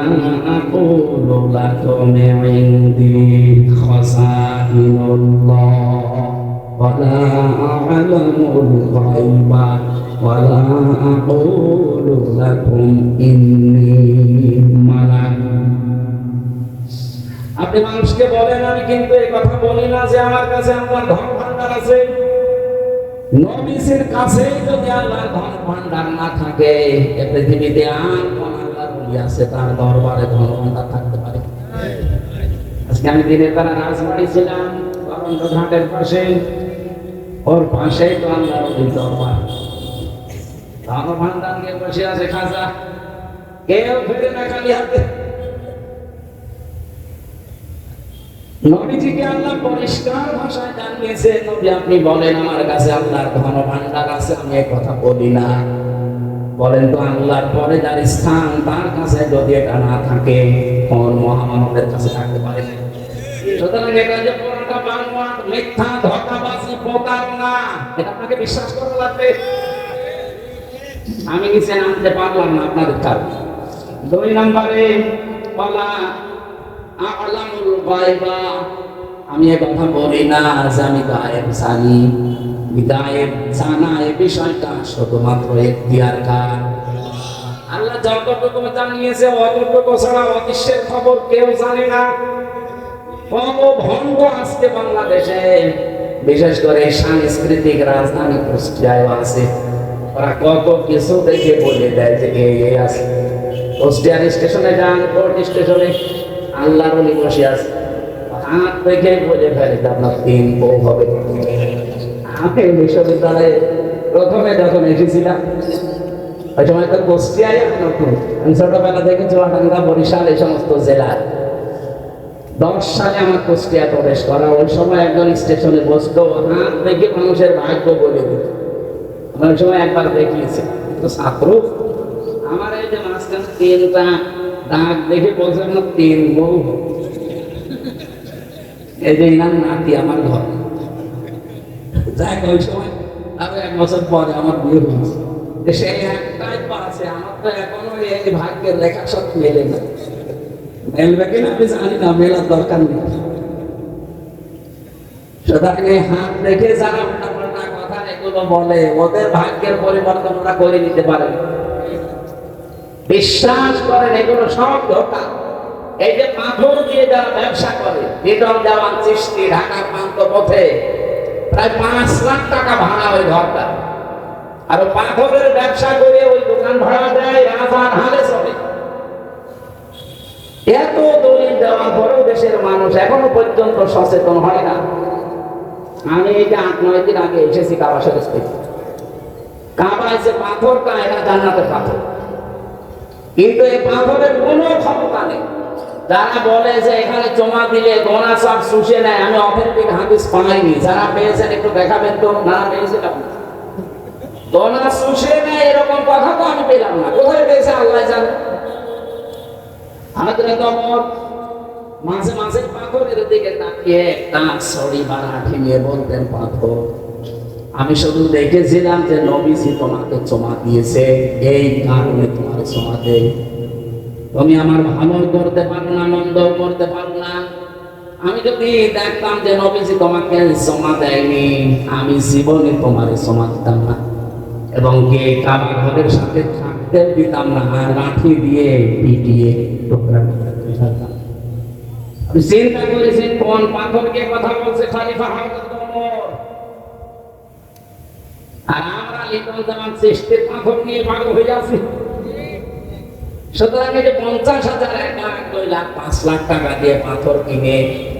আকুলু লাকুম ইনদি খাযাইনুল্লাহ ওয়া লা আ'লামুল গায়বা ওয়া লা আকুলু লাকুম ইন্নী মালাক। আপনি মানুষকে বলেন, আমি কিন্তু এই কথা বলি না যে আমার কাছে আল্লাহর ধন ভান্ডার আছে। নবীর কাছে যদি আল্লাহর ধন ভান্ডার না থাকে, এই পৃথিবীতে আর কোন আল্লাহর ওলি আছে তার দরবারে ধন ভান্ডার থাকতে পারে? আজকে আমি দিনের বেলা রাজবাড়ি ছিলাম, ঘাটের পাশে, ওর পাশেই তো আল্লাহর ওলির দরবার। ধন ভান্ডার নিয়ে বসে আছে খাজা, কেউ ফেরে না খালি হাতে। নবীজিকে আল্লাহ পরিষ্কার ভাষায় জানিয়েছে, নবী আপনি বলেন আমার কাছে আল্লাহর ধন ভান্ডার আছে, আমি এই কথা বলি না। বলেন তো আল্লাহর পরে যার স্থান, তার কাছে যদি এটা না থাকে, কোন মহামানবের কাছে থাকতে পারে? সুতরাং এটা যে পুরোটা বানোয়াট, মিথ্যা, ধোঁকাবাজি, প্রতারণা, এটা আপনাকে বিশ্বাস করা লাগবে। আমি নিচে নামতে পারলাম না আপনাদের কারণে। 2 নম্বরে বলা আ'লামুল গায়বা, আমি এই কথা বলি না যে আমি গায়েব জানি। গায়েব জানা এই বিষয়টা শুধুমাত্র এখতিয়ার কার। আল্লাহ যতটুকু জানিয়েছে অতটুকু ছাড়া অদৃশ্যের খবর কেউ জানে না। কত ভণ্ড আজকে বাংলাদেশে, বিশেষ করে সাংস্কৃতিক রাজধানী কুষ্টিয়ায় আছে, ওরা কত কিছু দেখে বলে দেয় যে এই আছে। কুষ্টিয়ার স্টেশনে যান, কোর্ট স্টেশনে আল্লাহর ওলি বসে আছে, হাত থেকে বলে ফেলে আপনার 3 বউ হবে। আমি বিশ্ববিদ্যালয়ে প্রথমে যখন এসেছিলাম, ওই সময় তো কুষ্টিয়ায় নতুন, আমি ছোটবেলা থেকে চুয়াডাঙ্গা, বরিশাল এই সমস্ত জেলা। 10 সালে আমার কুষ্টিয়া প্রবেশ করা। ওই সময় একজন স্টেশনে বসতো, হাত থেকে মানুষের ভাগ্য বলে দিত। ওই সময় একবার দেখিয়েছে তো ছাত্র আমার, এই যে মাঝখানে 3টা দাগ দেখে বলছেন না 3 বউ। এই যে ইনার নাতি আমার ঘর, যাক ওই সময় আরো 1 বছর পরে আমার বিয়ে হয়েছে। সেই একটাই পা আছে, আমার তো এখনো এই ভাগ্যের রেখা সব মেলে না। মেলবে কিনা আমি জানি না, মেলার দরকার নেই। সুতরাং এই হাত দেখে যারা উল্টাপাল্টা কথা এগুলো বলে, ওদের ভাগ্যের পরিবর্তন ওরা করে নিতে পারে। বিশ্বাস করেন এগুলো সব ধোঁকা। এই যে পাথর দিয়ে যারা ব্যবসা করে, রিটন দেওয়ান চিশতি ঢাকার প্রান্ত পথে প্রায় 5 লাখ টাকা ভাড়া ওই ঘরটা, আর পাথরের ব্যবসা করে ওই দোকান ভাড়া দেয়, রাজার হালে চলে। এত দলিল দেওয়ার পরেও দেশের মানুষ এখনো পর্যন্ত সচেতন হয় না। আমি এই যে 8-9 দিন আগে এসেছি কাবা শরীফ থেকে। কাবায় যে পাথরটা, এটা জান্নাতের পাথর, কিন্তু এই পাথরের কোনো ক্ষমতা নেই। যারা বলে যে এখানে জমা দিলে গোনা সব শুষে নেয়, আমি অথেন্টিক হাদিস পাইনি। যারা পেয়েছেন একটু দেখাবেন তো। না পেয়েছিলাম, গোনা শুষে নেয় এরকম কথা তো আমি পেলাম না। কোথায় পেয়েছে আল্লাহ জানে। আমাদের তো মাঝে মাঝে পাথরের দিকে তাকিয়ে একটা সরি বা লাঠি নিয়ে বলতেন পাথর। আমি শুধু দেখেছিলাম যে নবীজি তোমাকে চমা দিয়েছে, এই কারণে তোমার চমা দেয়। তুমি আমার ভালো করতে পারো না, মন্দ করতে পারো না। আমি যদি দেখতাম যে নবীজি তোমাকে চমা দেয়নি, আমি জীবনে তোমার চমা দিতাম না, এবং কে কাবা ঘরের সাথে থাকতে দিতাম না, আর লাঠি দিয়ে পিটিয়ে টুকরা ফেলতাম। আমি চিন্তা করেছি কোন পাথরকে কথা বলছে খলিফা হযরত ওমর, আর আমরা লিটন জামান চিশতির পাথর নিয়ে পাগল হয়ে যাচ্ছি। সুতরাং এই যে 50,000, 1 লাখ, 2 লাখ, 5 লাখ টাকা দিয়ে পাথর কিনে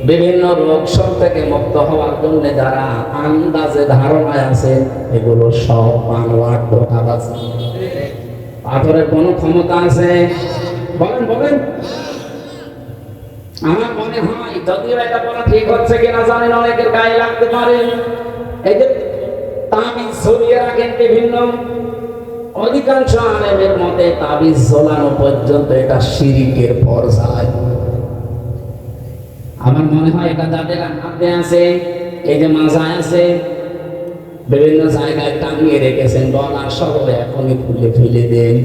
বিভিন্ন রোগ শোক থেকে মুক্ত হওয়ার জন্য যারা আন্দাজে ধারণায় আছে, এগুলো সব বানোয়াট ধোঁকাবাজ। পাথরের কোনো ক্ষমতা আছে? বলেন বলেন। আমার মনে হয়, যদিও এটা বলা ঠিক হচ্ছে কিনা জানেন, অনেকের গায়ে লাগতে পারে, এই যে তাবিজ ঝুলিয়ে রাখেন বিভিন্ন, অধিকাংশ আলেমের মতে তাবিজ ঝোলানো পর্যন্ত এটা শিরকের পর্যায়। আমার মনে হয় এটা যাদের হাতে আছে, এই যে মাজায় আছে, বিভিন্ন জায়গায় টাঙিয়ে রেখেছেন, গলা সহ এখনই খুলে ফেলে দেন।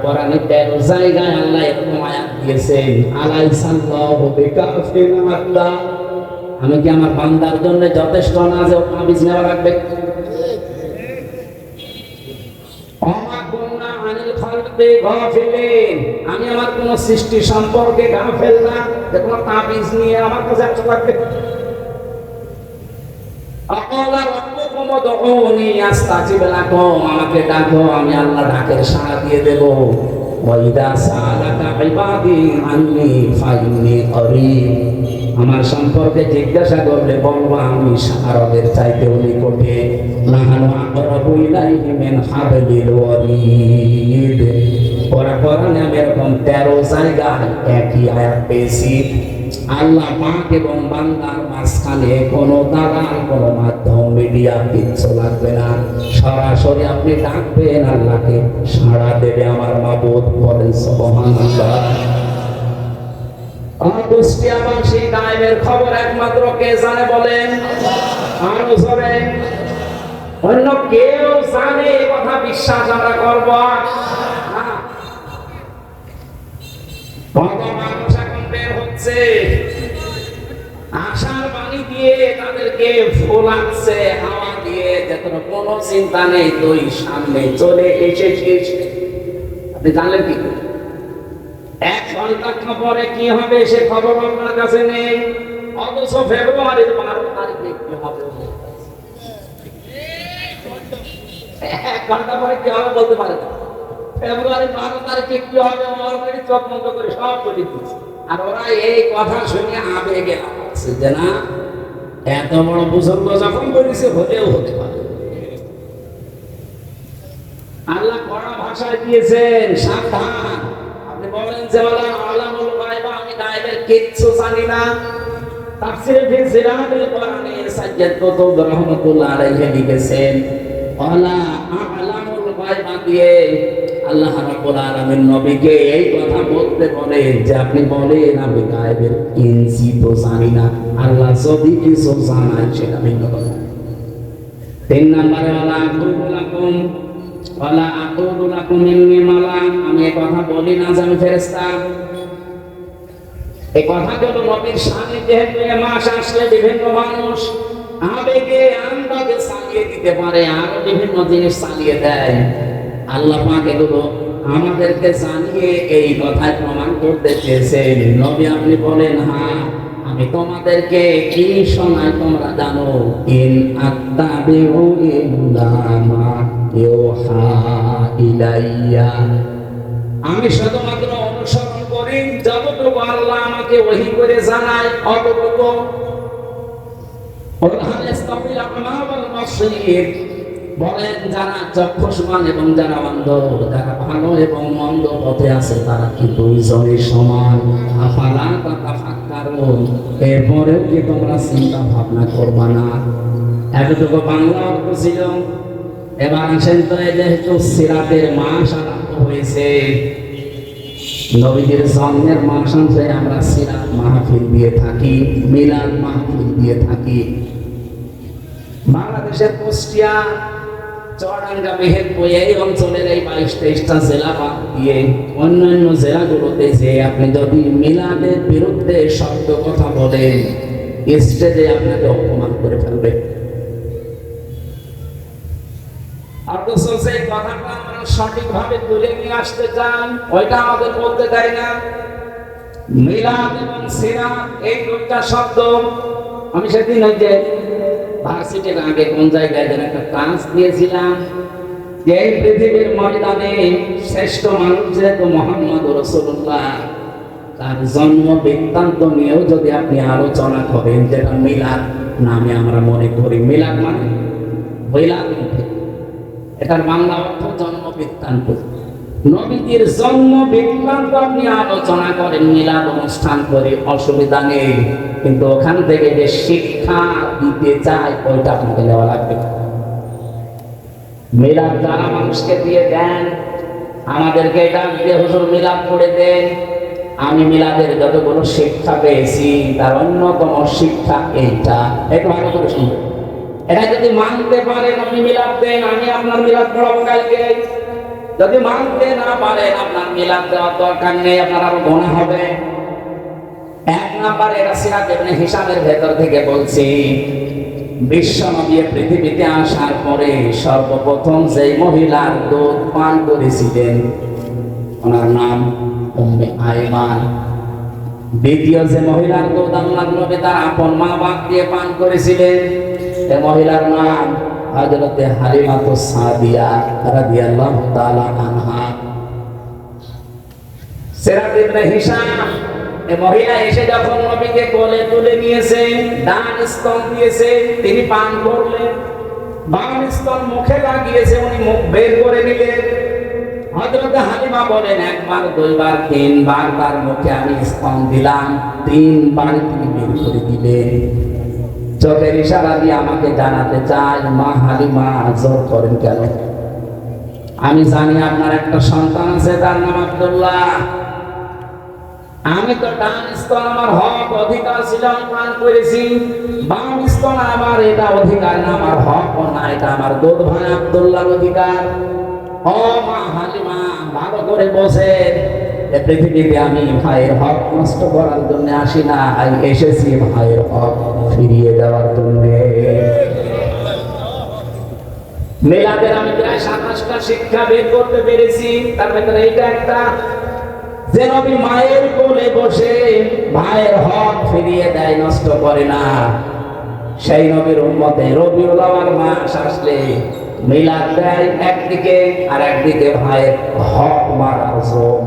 কোরআনে 13 জায়গায় আল্লাহ এরকম আয়াত দিয়েছেন, আলাইসাল্লাহু বিকাফিন আব্দা। আমি কি আমার বান্দার জন্য যথেষ্ট না যে তাবিজ নেওয়া লাগবে? আমি আমার কোন সৃষ্টি সম্পর্কে গাফেল না, যে কোন তাবিজ নিয়ে আমার কাছে আসতে লাগবে। আমাকে ডাকো, আমি আল্লাহ ডাকের সাড়া দিয়ে দেব। আমার সম্পর্কে জিজ্ঞাসা করলে বলবো আমি সারদের চাইতে নিকটে। ওরা কোরআনে আমি এরকম 13 জায়গায় একই আয়াত পেয়েছি। আল্লাহ পাক এবং বান্দার মাঝখানে কোনো দালাল, কোনো মাধ্যম, মিডিয়া কিচ্ছু লাগবে না। সরাসরি আপনি ডাকবেন, আল্লাহকে সাড়া দেবে আমার মাবুদ। বলেন সুবহানাল্লাহ। কুষ্টিয়াবাসী গায়েবের খবর একমাত্র কে জানে বলেন? আরো জোরে। অন্য কেউ জানে এই কথা বিশ্বাস আমরা করব না। মানুষ এখন বের হচ্ছে, আশার বাণী দিয়ে তাদেরকে ফোলাচ্ছে, হাওয়া দিয়ে, যাতে কোনো চিন্তা নেই, তুই সামনে চলে এসেছিস। আপনি জানলেন কি? 1 ঘন্টা পরে কি হবে সে খবর আপনার কাছে নেই, অথচ ফেব্রুয়ারির 12 তারিখে কি হবে 1 ঘন্টা পরে কি হবে বলতে পারে না। ফেব্রুয়ারি 12 তারিখে কি হবে অলরেডি চোখ বন্ধ করে সব বলে দিচ্ছে। আর ওরা এই কথা শুনে আবেগে আসছে যে না, এত বড় বুজুর্গ যখন বলেছে হতেও হতে পারে। আল্লাহ কড়া ভাষায় দিয়েছেন সাবধান। আপনি বলেন যে আলামুল গায়ব, আমি গায়বের কিচ্ছু জানি না। তাফসীরে ফি জিলালিল কোরআনে সাজ্জাদ কুতুব রাহমাতুল্লাহ আলাইহি লিখেছেন, আলা আলামুল গায়ব দিয়ে আল্লাহ রাব্বুল আলামিন নবীকে এই কথা বলতে বলেন যে আপনি বলেন আমি গায়েবের কিঞ্চিত জানি না, আল্লাহ যদি কিছু জানায় সেটা ভিন্ন কথা। 3 নম্বরে ওয়ালা আকুলু লাকুম ইন্নী মালাক, আমি এই কথা বলি না যে আমি ফেরেশতা। এই কথাগুলো নবীর শানে, যেহেতু এই মাস আসলে বিভিন্ন মানুষ আবেগে আন্দাজে চালিয়ে দিতে পারে, আরো বিভিন্ন জিনিস চালিয়ে দেয়। আল্লাহ পাক এগুলো আমাদেরকে জানিয়ে এই কথায় প্রমাণ করতে চেয়েছেন। নবী আপনি বলেন হ্যাঁ আমি তোমাদেরকে কি শোনাই তোমরা জানো, ইন আত্তাবিউ ইল্লা মা ইউহা ইলাইয়া, আমি শুধুমাত্র অনুসরণ করি যতটুকু আল্লাহ আমাকে ওহী করে জানায় অতটুকু। বলেন যারা চক্ষুষ্মান এবং যারা অন্ধ, যারা ভালো এবং মন্দ পথে আছে তারা কি দুইজনের সমান? আফালা তাতাফাক্কারুন, এরপরেও কি তোমরা চিন্তা ভাবনা করবা না? এতটুকু বাংলা অর্থ ছিল। এবার আসেন তো, যেহেতু সিরাতের মাস আরম্ভ হয়েছে, নবীদের জন্মের মাস অনুযায়ী আমরা সিরাত মাহফিল দিয়ে থাকি, মিলাদ মাহফিল দিয়ে থাকি। বাংলাদেশের কুষ্টিয়া, চুয়াডাঙ্গা, মেহেরপুর এই অঞ্চলের এই 22-23টা জেলা বাদ দিয়ে অন্যান্য জেলাগুলোতে যে আপনি যদি মিলাদের বিরুদ্ধে শব্দ কথা বলেন, স্টেজে আপনাকে অপমান করে ফেলবে। অথচ সেই কথাটা আমরা সঠিকভাবে তুলে নিয়ে আসতে চান, ওইটা আমাদের বলতে দেয় না। মিলাদ এবং সিরাত এই দুইটা শব্দ, আমি সেদিন ওই যে ভার্সিটির আগে কোন জায়গায় যেন একটা ক্লাস দিয়েছিলাম যে এই পৃথিবীর ময়দানে শ্রেষ্ঠ মানুষ যেহেতু মুহাম্মদ রাসূলুল্লাহ, তার জন্ম বৃত্তান্ত নিয়েও যদি আপনি আলোচনা করেন, যেটা মিলাদ নামে আমরা মনে করি, মিলাদ মানে মিলাদ, এটার বাংলা অর্থ জন্ম বৃত্তান্ত। নবীর জন্ম বৃত্তান্ত আপনি আলোচনা করেন, মিলাদ অনুষ্ঠান করে, অসুবিধা নেই, কিন্তু ওখান থেকে যে শিক্ষা দিতে চায় ওইটা আপনাকে দেওয়া লাগবে। মিলাদ যারা মানুষকে দিয়ে দেন, আমাদেরকে এটা দিয়ে হুজুর মিলাদ করে দেন, আমি মিলাদের যতগুলো শিক্ষা পেয়েছি তার অন্যতম শিক্ষা এইটা, একটু ভালো করে শুনবেন। এটা যদি মানতে পারেন আপনি মিলাদ দেন, আমি আপনার মিলাদ পড়াবো কালকে। যদি মানতে না পারেন আপনার মিলাদ দেওয়ার দরকার নেই, আপনার আরো গুনাহ হবে। 1 নাম্বার, এটা সিরাত ইবনে হিশামের ভেতর থেকে বলছি। বিশ্ব নবী পৃথিবীতে আসার পরে সর্বপ্রথম যে মহিলার দুধ পান করেছিলেন ওনার নাম উম্মে আইমান। দ্বিতীয় যে মহিলার দুধ আল্লাহর নবী তার আপন মা বাপ দিয়ে পান করেছিলেন, এই মহিলার নাম হযরতে হালিমাতুস সাদিয়া রাদিয়াল্লাহু তাআলা আনহা। সিরাত ইবনে হিশাম, এই মহিলা এসে যখন নবীকে কোলে তুলে নিয়েছে, ডান স্তন দিয়েছে, তিনি পান করলেন, বাম স্তন মুখে লাগিয়েছে, উনি মুখ বের করে নিলেন। হযরতে হালিমা বলেন, 1 বার 2 বার 3 বার তার মুখে আমি স্তন দিলাম, 3 বার তিনি বের করে দিলেন। চোখের ইশারা দিয়ে আমাকে জানাতে চাই, মা হালিমা জোর করেন কেন? আমি জানি আপনার একটা সন্তান আছে, তার নাম আব্দুল্লাহ। আমি তো ডান স্তন আমার হক অধিকার ছিল, আমি পান করেছি, বাম স্তন আমার এটা অধিকার না, আমার হক না, এটা আমার দুধ ভাই আব্দুল্লাহর অধিকার। ও মা হালিমা, ভালো করে বসেন, এই পৃথিবীতে আমি ভাইয়ের হক নষ্ট করার জন্য আসি না, আমি এসেছি ভাইয়ের হক ফিরিয়ে দেওয়ার জন্য। মিলাদের আমি প্রায় 27টা শিক্ষা বের করতে পেরেছি, তার ভেতরে এইটা একটা, যে নবী মায়ের কোলে বসে ভাইয়ের হক ফিরিয়ে দেয়, নষ্ট করে না। সেই নবীর উম্মতে রবিউল আউয়াল মাস আসলে মিলাদ দেয় একদিকে, আর একদিকে ভাইয়ের হক মারার জন্য।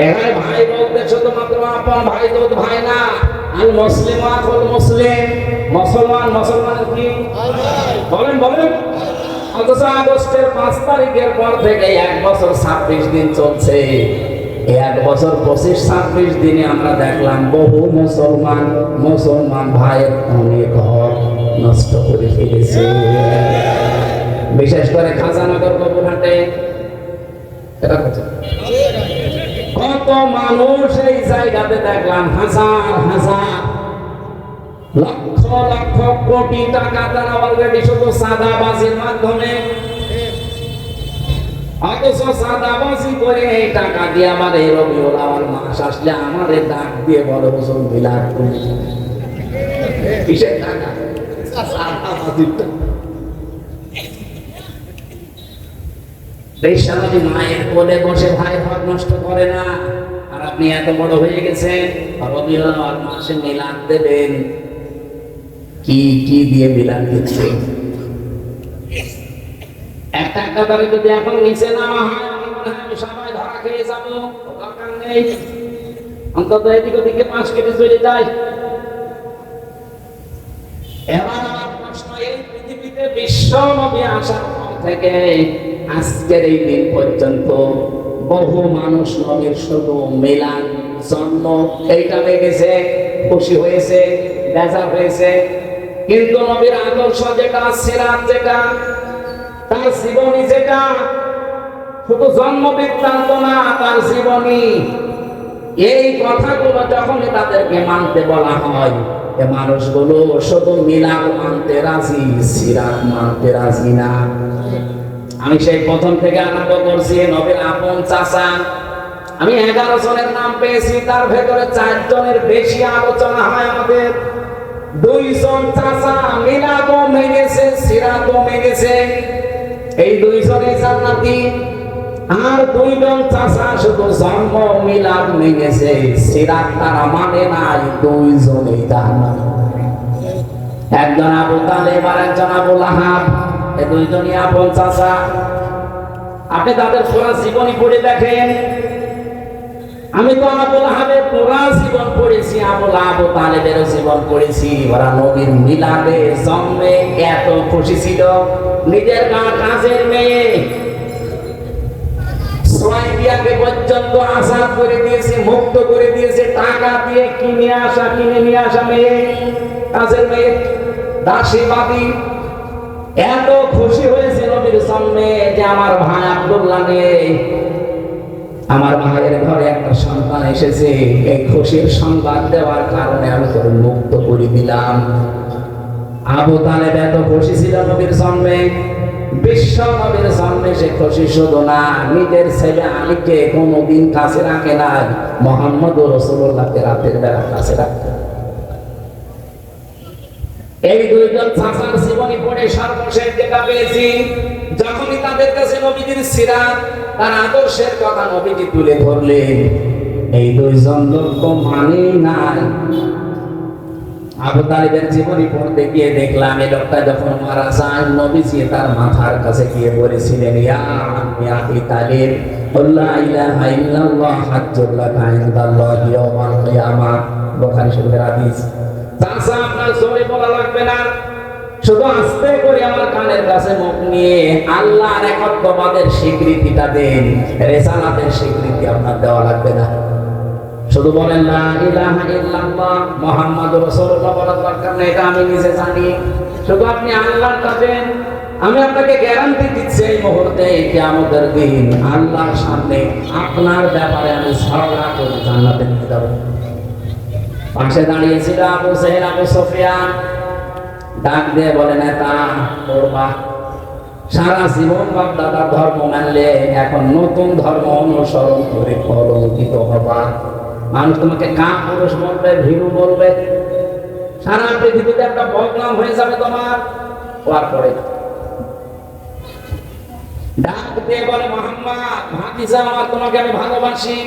এখানে ভাই বলতে শুধুমাত্র আপন ভাই, দুধ ভাই না। আল মুসলিম আখুল মুসলিম, মুসলমান মুসলমানের কি বলেন বলেন। অথচ আগস্টের 5 তারিখের পর থেকে 1 বছর 26 দিন চলছে। 1 বছর 25-26 দিনে আমরা দেখলাম বহু মুসলমান ভাইয়ের অনেক হক নষ্ট করে ফেলেছে। বিশেষ করে খাজানগর কবুরহাট হাঁটে। কত মানুষ এই জায়গাতে দেখলাম, হাজার হাজার লক্ষ লক্ষ কোটি টাকা তারা অলরেডি শুধু চাঁদাবাজির মাধ্যমে, অথচ চাঁদাবাজি করে এই টাকা দিয়ে আমার এই রবিউল আউয়াল মাস আসলে আমাদের ডাক দিয়ে বড় বছর মিলাদ করি। কিসের টাকা? চাঁদাবাজির টাকা। বেশ্যাবাদী মায়ের কোলে বসে ভাই হক নষ্ট করে না। আর আপনি এত বড় হয়ে গেছেন, রবিউল আউয়াল মাসে মিলাদ দেবেন, কি কি দিয়ে মিলাদ দিচ্ছেন? একটা একটা করে যদি এখন নিচে নামা হয়, আমি মনে হয় আমি সবাই ধরা খেয়ে যাবো। দরকার নেই, অন্তত এদিক ওদিকে 5 কেটে চলে যায়। এবার আমার প্রশ্ন, এই পৃথিবীতে বিশ্ব নবী আসার পর থেকে আজকের এই দিন পর্যন্ত বহু মানুষ নবীর শুধু মিলাদ, জন্ম এইটা লেগেছে, খুশি হয়েছে, বেজার হয়েছে, কিন্তু নবীর আদর্শ যেটা, সিরাত যেটা, তার জীবনী যেটা, শুধু জন্ম বৃত্তান্ত না, তার জীবনী, এই কথাগুলো যখনই তাদেরকে মানতে বলা হয়, এ মানুষগুলো শুধু মিলাদ মানতে রাজি, সিরাত মানতে রাজি না। আমি সেই প্রথম থেকে আরম্ভ করছি, নবীর আপন চাচা, আমি 11 জনের নাম পেয়েছি, তার ভেতরে 4 জনের বেশি আলোচনা হয় আমাদের। 2 জন চাচা মিলাদও মেনেছে, সিরাতও মেনেছে, এই 2 জনই জান্নাতি। আর 2 জন চাচা শুধু জন্ম মিলাদ মেনেছে, সিরাত তারা মানে নাই, 2 জনই জান্নাতি। একজন আবু তালেব আর একজন আবু লাহাব, এই 2 জনই আপন চাচা। আপনি তাদের পুরো জীবনী পড়ে দেখেন। আমি তো আবু লাহাবের পুরো জীবন পড়েছি, আবু তালেবের জীবন পড়েছি। ওরা নবীর মিলাদে, জন্মে এত খুশি ছিল, নিজের কাজের মেয়ে সুয়াইবিয়াকে পর্যন্ত আজাদ করে দিয়েছে, মুক্ত করে দিয়েছে, টাকা দিয়ে কিনে নিয়ে আসা মেয়ে, কাজের মেয়ে, দাসীবাদী। এত খুশি হয়েছে নবীর জন্মে যে আমার ভাই আব্দুল্লাহ নেই, আমার ভাইয়ের ঘরে একটা সন্তান এসেছে, এই খুশির সংবাদ দেওয়ার কারণে আমি তোর মুক্ত করে দিলাম। আবু তালেব এত খুশি ছিল নবীর জন্মে, বিশ্ব নবীর জন্মে সে খুশি শুধু না, নিজের ছেলে আলীকে কোনোদিন কাছে রাখে না, মুহাম্মদ রাসূলুল্লাহকে রাতের বেলা কাছে রাখে। এই 2 জন চাচার জীবনী পড়ে সর্বশেষ যেটা পেয়েছি, যখনই তাদের কাছে নবীজির সিরাত, তার আদর্শের কথা নবীজি তুলে ধরলেন, এই 2 জন লোক তো মানেই নাই। আবু তালেবের জীবনী পড়তে গিয়ে দেখলাম, এই লোকটা যখন মারা যায়, নবীজি তার মাথার কাছে গিয়ে বলেছিলেন, ইয়া আবি তালেব, লা ইলাহা ইল্লাল্লাহ হাজ্জুল লাকা ইনদাল্লাহি ইয়াওমাল কিয়ামাহ। বুখারী শরীফের হাদিস। চাচা, আপনার জোরে বলা লাগবে না, শুধু আস্তে করে আমার কানের কাছে মুখ নিয়ে আল্লাহর একত্ববাদের স্বীকৃতিটা দেন, রিসালাতের স্বীকৃতি আপনার দেওয়া লাগবে না। শুধু বলেন লা ইলাহা ইল্লাল্লাহ মুহাম্মাদুর রাসূলুল্লাহ বলার দরকার নেই, এটা আমি নিজে জানি। শুধু আপনি আল্লাহর কাছেন, আমি আপনাকে গ্যারান্টি দিচ্ছি, এই মুহূর্তে কিয়ামতের দিন আল্লাহর সামনে আপনার ব্যাপারে আমি ঝগড়া করে জান্নাতে নিয়ে যাব। পাশে দাঁড়িয়েছিল আবু জেহেল, আবু সুফিয়ান, ডাক দিয়ে বলে, নেতা করবা, সারা জীবন বাপ দাদার ধর্ম মানলে, এখন নতুন ধর্ম অনুসরণ করে কলঙ্কিত হবা। মানুষ তোমাকে কাপুরুষ বলবে, ভীরু বলবে, সারা পৃথিবীতে একটা বদনাম হয়ে যাবে তোমার। হওয়ার পরে ডাক দিয়ে বলে, মুহাম্মদ ভাতিজা আমার, তোমাকে আমি ভালোবাসি,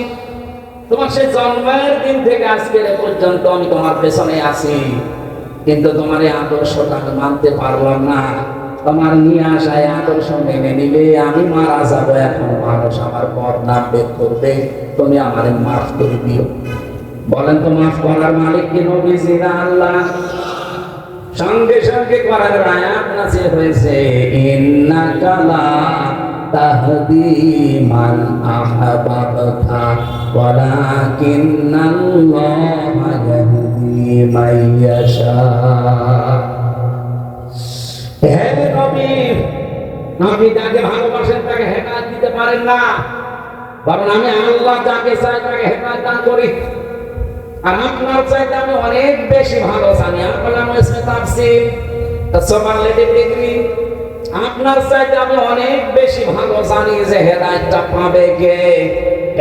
তোমার সেই জন্মের দিন থেকে আজকের পর্যন্ত আমি তোমার পেছনে আছি, কিন্তু তোমার এই আদর্শটা আমি মানতে পারলাম না। তোমার নিয়ে আসা এই আদর্শ মেনে নিলে আমি মারা যাবো, এখন মানুষ আমার বদনাম বের করবে, তুমি আমারে মাফ করে দিও। বলেন তো, মাফ করার মালিক কি নবীজি না আল্লাহ? সঙ্গে সঙ্গে করার আয়াত নাযিল হয়েছে, ইন্নাকা লা তাহদি মান আহবাবতা ওয়ালাকিন্নাল্লাহা ইয়াহদি মান ইয়াশা। হে নবী, আপনি যাকে ভালোবাসেন তাকে হেদায়েত দিতে পারেন না, কারণ আমি আল্লাহ যাকে চাই তাকে হেদায়েত দান করি। আর আপনার চাইতে আমি অনেক বেশি ভালো জানি। আমার নাম ইসমে তাফসীর, সুপারলেটিভ ডিগ্রি। আপনার চাইতে আমি অনেক বেশি ভালো জানি যে হেদায়েতটা পাবে কে।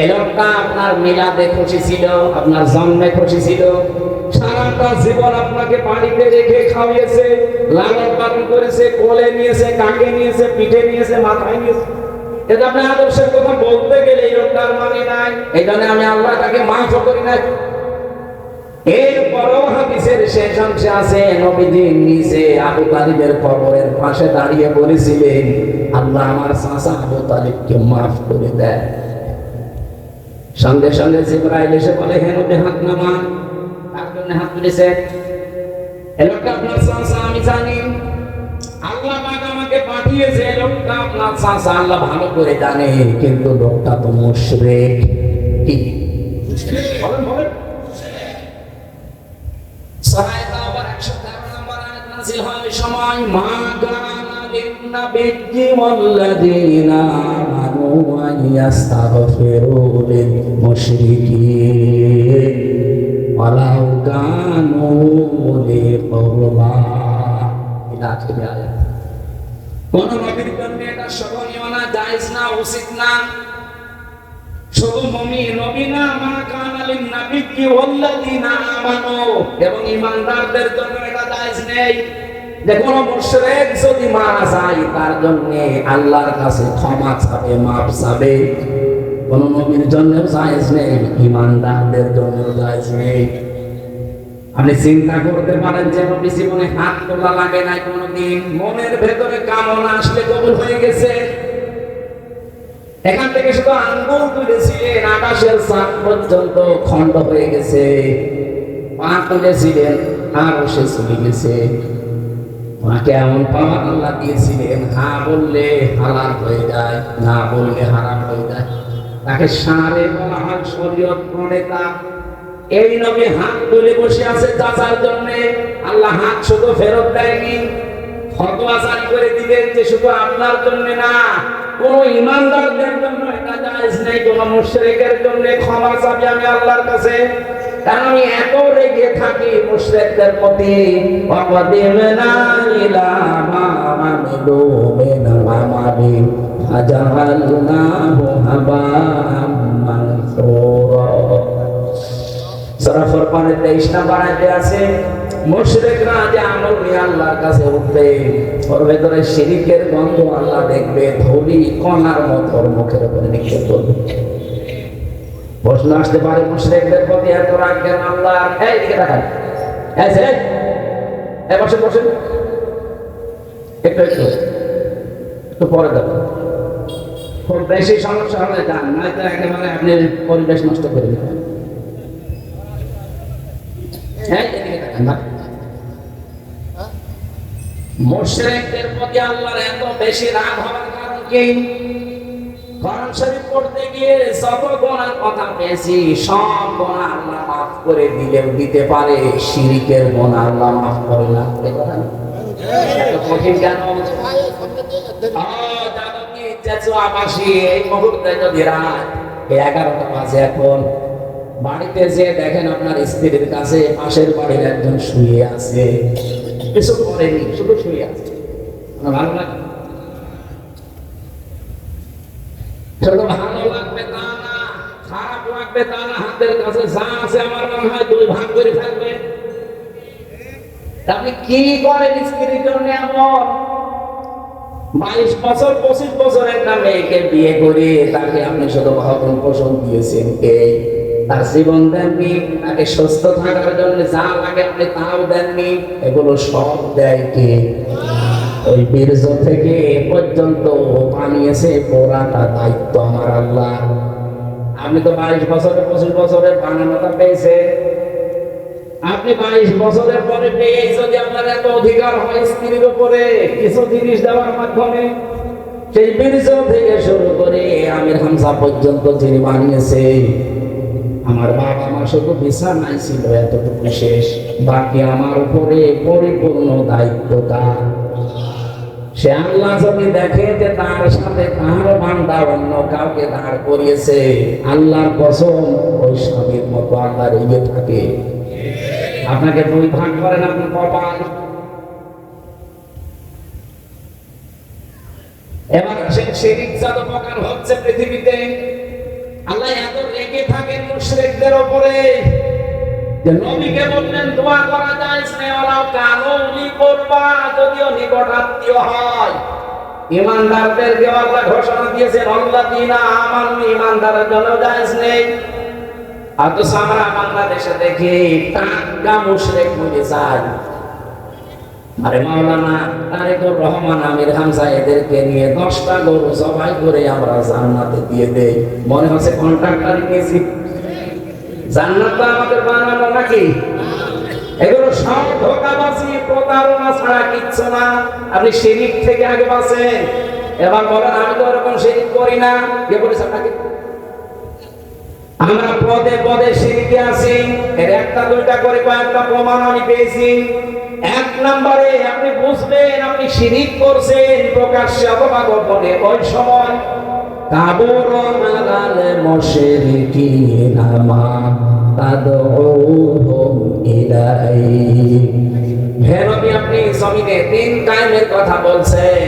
এই লোকটা আপনার মিলাদে খুশি ছিল, আপনার জন্মে খুশি ছিল, সারাটা জীবন আপনাকে বাড়িতে রেখে খাওয়িয়েছে, লালন পালন করেছে, কোলে নিয়েছে, কাকে নিয়েছে, পিঠে নিয়েছে, মাথায় নিয়েছে। এটা আপনি আদর্শের কথা বলতে গেলে এই লোকটার মানে নাই। এই জন্য আমি আল্লাহ তাকে মাফ করি নাই। এরপরও হাদিসের শেষ অংশে আছে, নবীজি নিচে আবু তালিবের কবরের পাশে দাঁড়িয়ে বলেছিলেন, আল্লাহ আমার চাচা আবু তালিবকে মাফ করে দেয়। সঙ্গে সঙ্গে জিবরাইল এসে বলে, হে নবী হাত নামান। তার জন্য হাত তুলেছে। এই লোকটা আপনার চাচা, আমি জানি। আল্লাহ পাক আমাকে পাঠিয়েছে, এই লোকটা আপনার চাচা, আল্লাহ ভালো করে জানে। কিন্তু লোকটা তো মুশরিক। কি বলেন বলেন। সূরা তাওবার 113 নম্বর আয়াত নাযিল হয় ওই সময়, মা কানা লিন-নাবিয়্যি ওয়াল্লাযীনা আমানু আন ইস্তাগফিরু লিল-মুশরিকিন ওয়ালাউ কানু উলি কুরবা। ইলা আখির আয়াত। কোন নবীর জন্য এটা শোভনীয় না, জায়েজ না, উচিত না। শুধু নবী না, মা কানা লিন-নাবিয়্যি ওয়াল্লাযীনা আমানু, এবং ঈমানদারদের জন্য এটা জায়েজ নেই যে কোন মুশরিক যদি মারা যায় তার জন্য আল্লাহর কাছে ক্ষমা চাবে, মাফ চাবে। কোন নবীর জন্য জায়েজ নেই, ঈমানদারদের জন্য জায়েজ নেই। আপনি চিন্তা করতে পারেন যে নবী জীবনে হাত তোলা লাগে নাই কোনদিন, মনের ভেতরে কামনা আসলে কবুল হয়ে গেছে। এখান থেকে শুধু আঙ্গুল তুলেছিলেন, আকাশের চাঁদ পর্যন্ত খণ্ড হয়ে গেছে। পা তুলেছিলেন, আরো সে চলে গেছে। ওনাকে এমন পাওয়ার আল্লাহ দিয়েছিলেন, হা বললে হালাল হয়ে যায়, না বললে হারাম হয়ে যায়। তাকে সারে বলা হয়, শরীয়ত প্রণেতা। এই নবী হাত তুলে বসে আছে চাচার জন্য। আল্লাহ হাত শুধু ফেরত দেয়নি, ফতোয়া জারি করে দিলেন যে শুধু আপনার জন্য না, কোন ঈমানদারদের জন্য এটা জায়েজ নেই। কোন মুশরিকের জন্য ক্ষমা চাবি আমি আল্লাহর কাছে। কারণ আমি এত রেগে থাকি মুশরিকদের প্রতি। ওয়াকাদিমনা ইলা মা আমিলু মিন আমালিন ফাজাআলনাহু হাবাআম মানসুরা। সূরা ফুরকানের 23 নম্বর আয়াতে আছে, মুশরিকরা যে আমল নিয়ে আল্লাহর কাছে উঠবে, ওর ভেতরে শিরকের গন্ধ আল্লাহ দেখবে, ধুলি কণার মতো ওর মুখের উপরে নিক্ষেপ করবে। প্রশ্ন আসতে পারে, মুশরিকদের প্রতি এত রাগ কেন আল্লাহ? এই দিকে তাকান, এই বসেন বসেন, একটু একটু একটু পরে দেখো। খুব বেশি সমস্যা হলে যান, নয়তো একেবারে আপনি পরিবেশ নষ্ট করে দিবেন। মুশরিকদের প্রতি আল্লাহর এত বেশি রাগ হওয়ার কারণ কি? কোরআন শরীফ পড়তে গিয়ে যত গুনার কথা পেয়েছি, সব গুনাহ আল্লাহ মাফ করে দিলেও দিতে পারে, শিরকের গুনাহ আল্লাহ মাফ করে না। এই কথা এত কঠিন কেন? এই মুহূর্তে যদি রাত 11টা বাজে, এখন বাড়িতে যে দেখেন আপনার স্ত্রীর কাছে পাশের বাড়ির একজন শুয়ে আছে, কিছু করেনি, শুধু শুয়ে আছে, ভালো লাগে? শুধু ভালো লাগবে তা না, খারাপ লাগবে তা না। হাতের কাছে যা আছে আমার মনে হয় 2 ভাগ করে থাকবে। আপনি কি করেন স্ত্রীর জন্য এমন? 22 বছর 25 বছর একটা মেয়েকে বিয়ে করে তাকে আপনি শুধু ভরণ পোষণ দিয়েছেন, এই তার জীবন দেননি, তাকে সুস্থ থাকার জন্য যা লাগে আপনি তাও দেননি। এগুলো সব দেয় কে? ওই বীর্য থেকে এ পর্যন্ত বানিয়েছে, পুরাটা দায়িত্ব আমার আল্লাহ। আপনি তো 22 বছরে 25 বছরের বানানোটা পেয়েছে। আপনি 22 বছরের পরে পেয়ে যদি আপনার এত অধিকার হয় স্ত্রীর উপরে কিছু জিনিস দেওয়ার মাধ্যমে, সেই বীর্য থেকে শুরু করে আমির হামজা পর্যন্ত যিনি বানিয়েছে, আমার বাবা মা শুধু বিছানায় ছিল এতটুকু শেষ, বাকি আমার উপরে পরিপূর্ণ দায়িত্ব তার। সে আল্লাহ যদি দেখে যে তার সাথে তার বান্দা অন্য কাউকে দাঁড় করিয়েছে, আল্লাহর কসম ওই স্বামীর মতো আল্লাহ রেগে থাকে। আপনাকে দুই ভাগ করেন আপনার কপাল। এবার আসেন শিরক যত প্রকার হচ্ছে পৃথিবীতে, আল্লাহ এত রেগে থাকেন মুশরিকদের উপরে যে নবীকে বললেন দোয়া করা যায় স্নেহওয়ালা কানো উনি করবা যদিও নিকট আত্মীয় হয়। ইমানদারদেরকে আল্লাহ ঘোষণা দিয়েছেন আল্লাযীনা আমানু, ইমানদারের জন্য জায়েজ নেই। অথচ আমরা বাংলাদেশে দেখি টাটকা মুশরিক হয়ে যায়। আরে মাওলানা তারেকুর রহমান, আমির হামজা এদেরকে নিয়ে 10টা গরু জবাই করে আমরা জান্নাতে দিয়ে দেই, মনে হচ্ছে কন্ট্রাক্টর নিয়েছি। জান্নাত আমাদের বানানো নাকি? এগুলো সব ধোঁকাবাজি প্রতারণা ছাড়া কিচ্ছু না। আপনি শিরক থেকে আগে বাঁচেন। এবার বলেন আমি তো এরকম শিরক করি না, কে বলেছে আপনাকে? আমরা পদে পদে শিরকে আছি। এর একটা দুইটা করে কয়েকটা প্রমাণ আমি পেয়েছি। 1 নম্বরে আপনি বুঝবেন আপনি শিরক করছেন প্রকাশ্যে অথবা গোপনে ওই সময় কাবুর মালাল মুশরিকিনা মা তাদউহুম ইলাইহি। হে নবী, আপনি জমিনে দিন কায়েমের কথা বলছেন,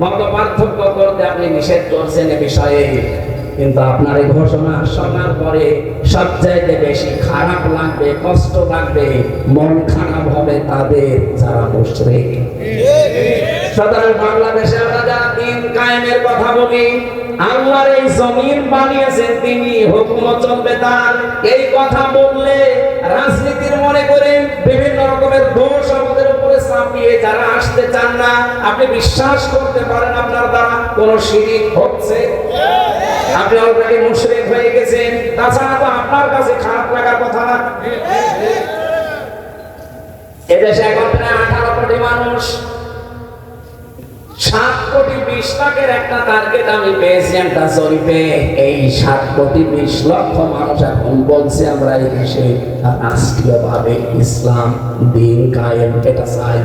মত পার্থক্য করতে আপনি নিষেধ করছেন এ বিষয়ে, কিন্তু আপনার এই ঘোষণা শোনার পরে সবচাইতে বেশি খারাপ লাগবে, কষ্ট লাগবে, মন খারাপ হবে তাদের যারা মুশরিক। সাধারণ বাংলাদেশে আমরা যারা দিন কায়েমের কথা বলি, আল্লাহর এই জমিন বানিয়েছেন তিনি, হুকুমত চলবে তার, এই কথা বললে রাজনীতির মনে করে বিভিন্ন রকমের দোষ আমাদের উপরে চাপিয়ে যারা আসতে চান না, আপনি বিশ্বাস করতে পারেন আপনার দ্বারা কোন শিরক হচ্ছে? আপনি অলরেডি মুশরিক হয়ে গেছেন। তাছাড়া তো আপনার কাছে খারাপ লাগার কথা না। এদেশে এখন প্রায় 18 কোটি মানুষ, 7 কোটি 20 লাখের একটা টার্গেট আমি পেয়েছি একটা জরিপে। এই 7 কোটি 20 লক্ষ মানুষ এখন বলছে আমরা এই দেশে রাষ্ট্রীয়ভাবে ইসলাম দিন কায়েম এটা চাই।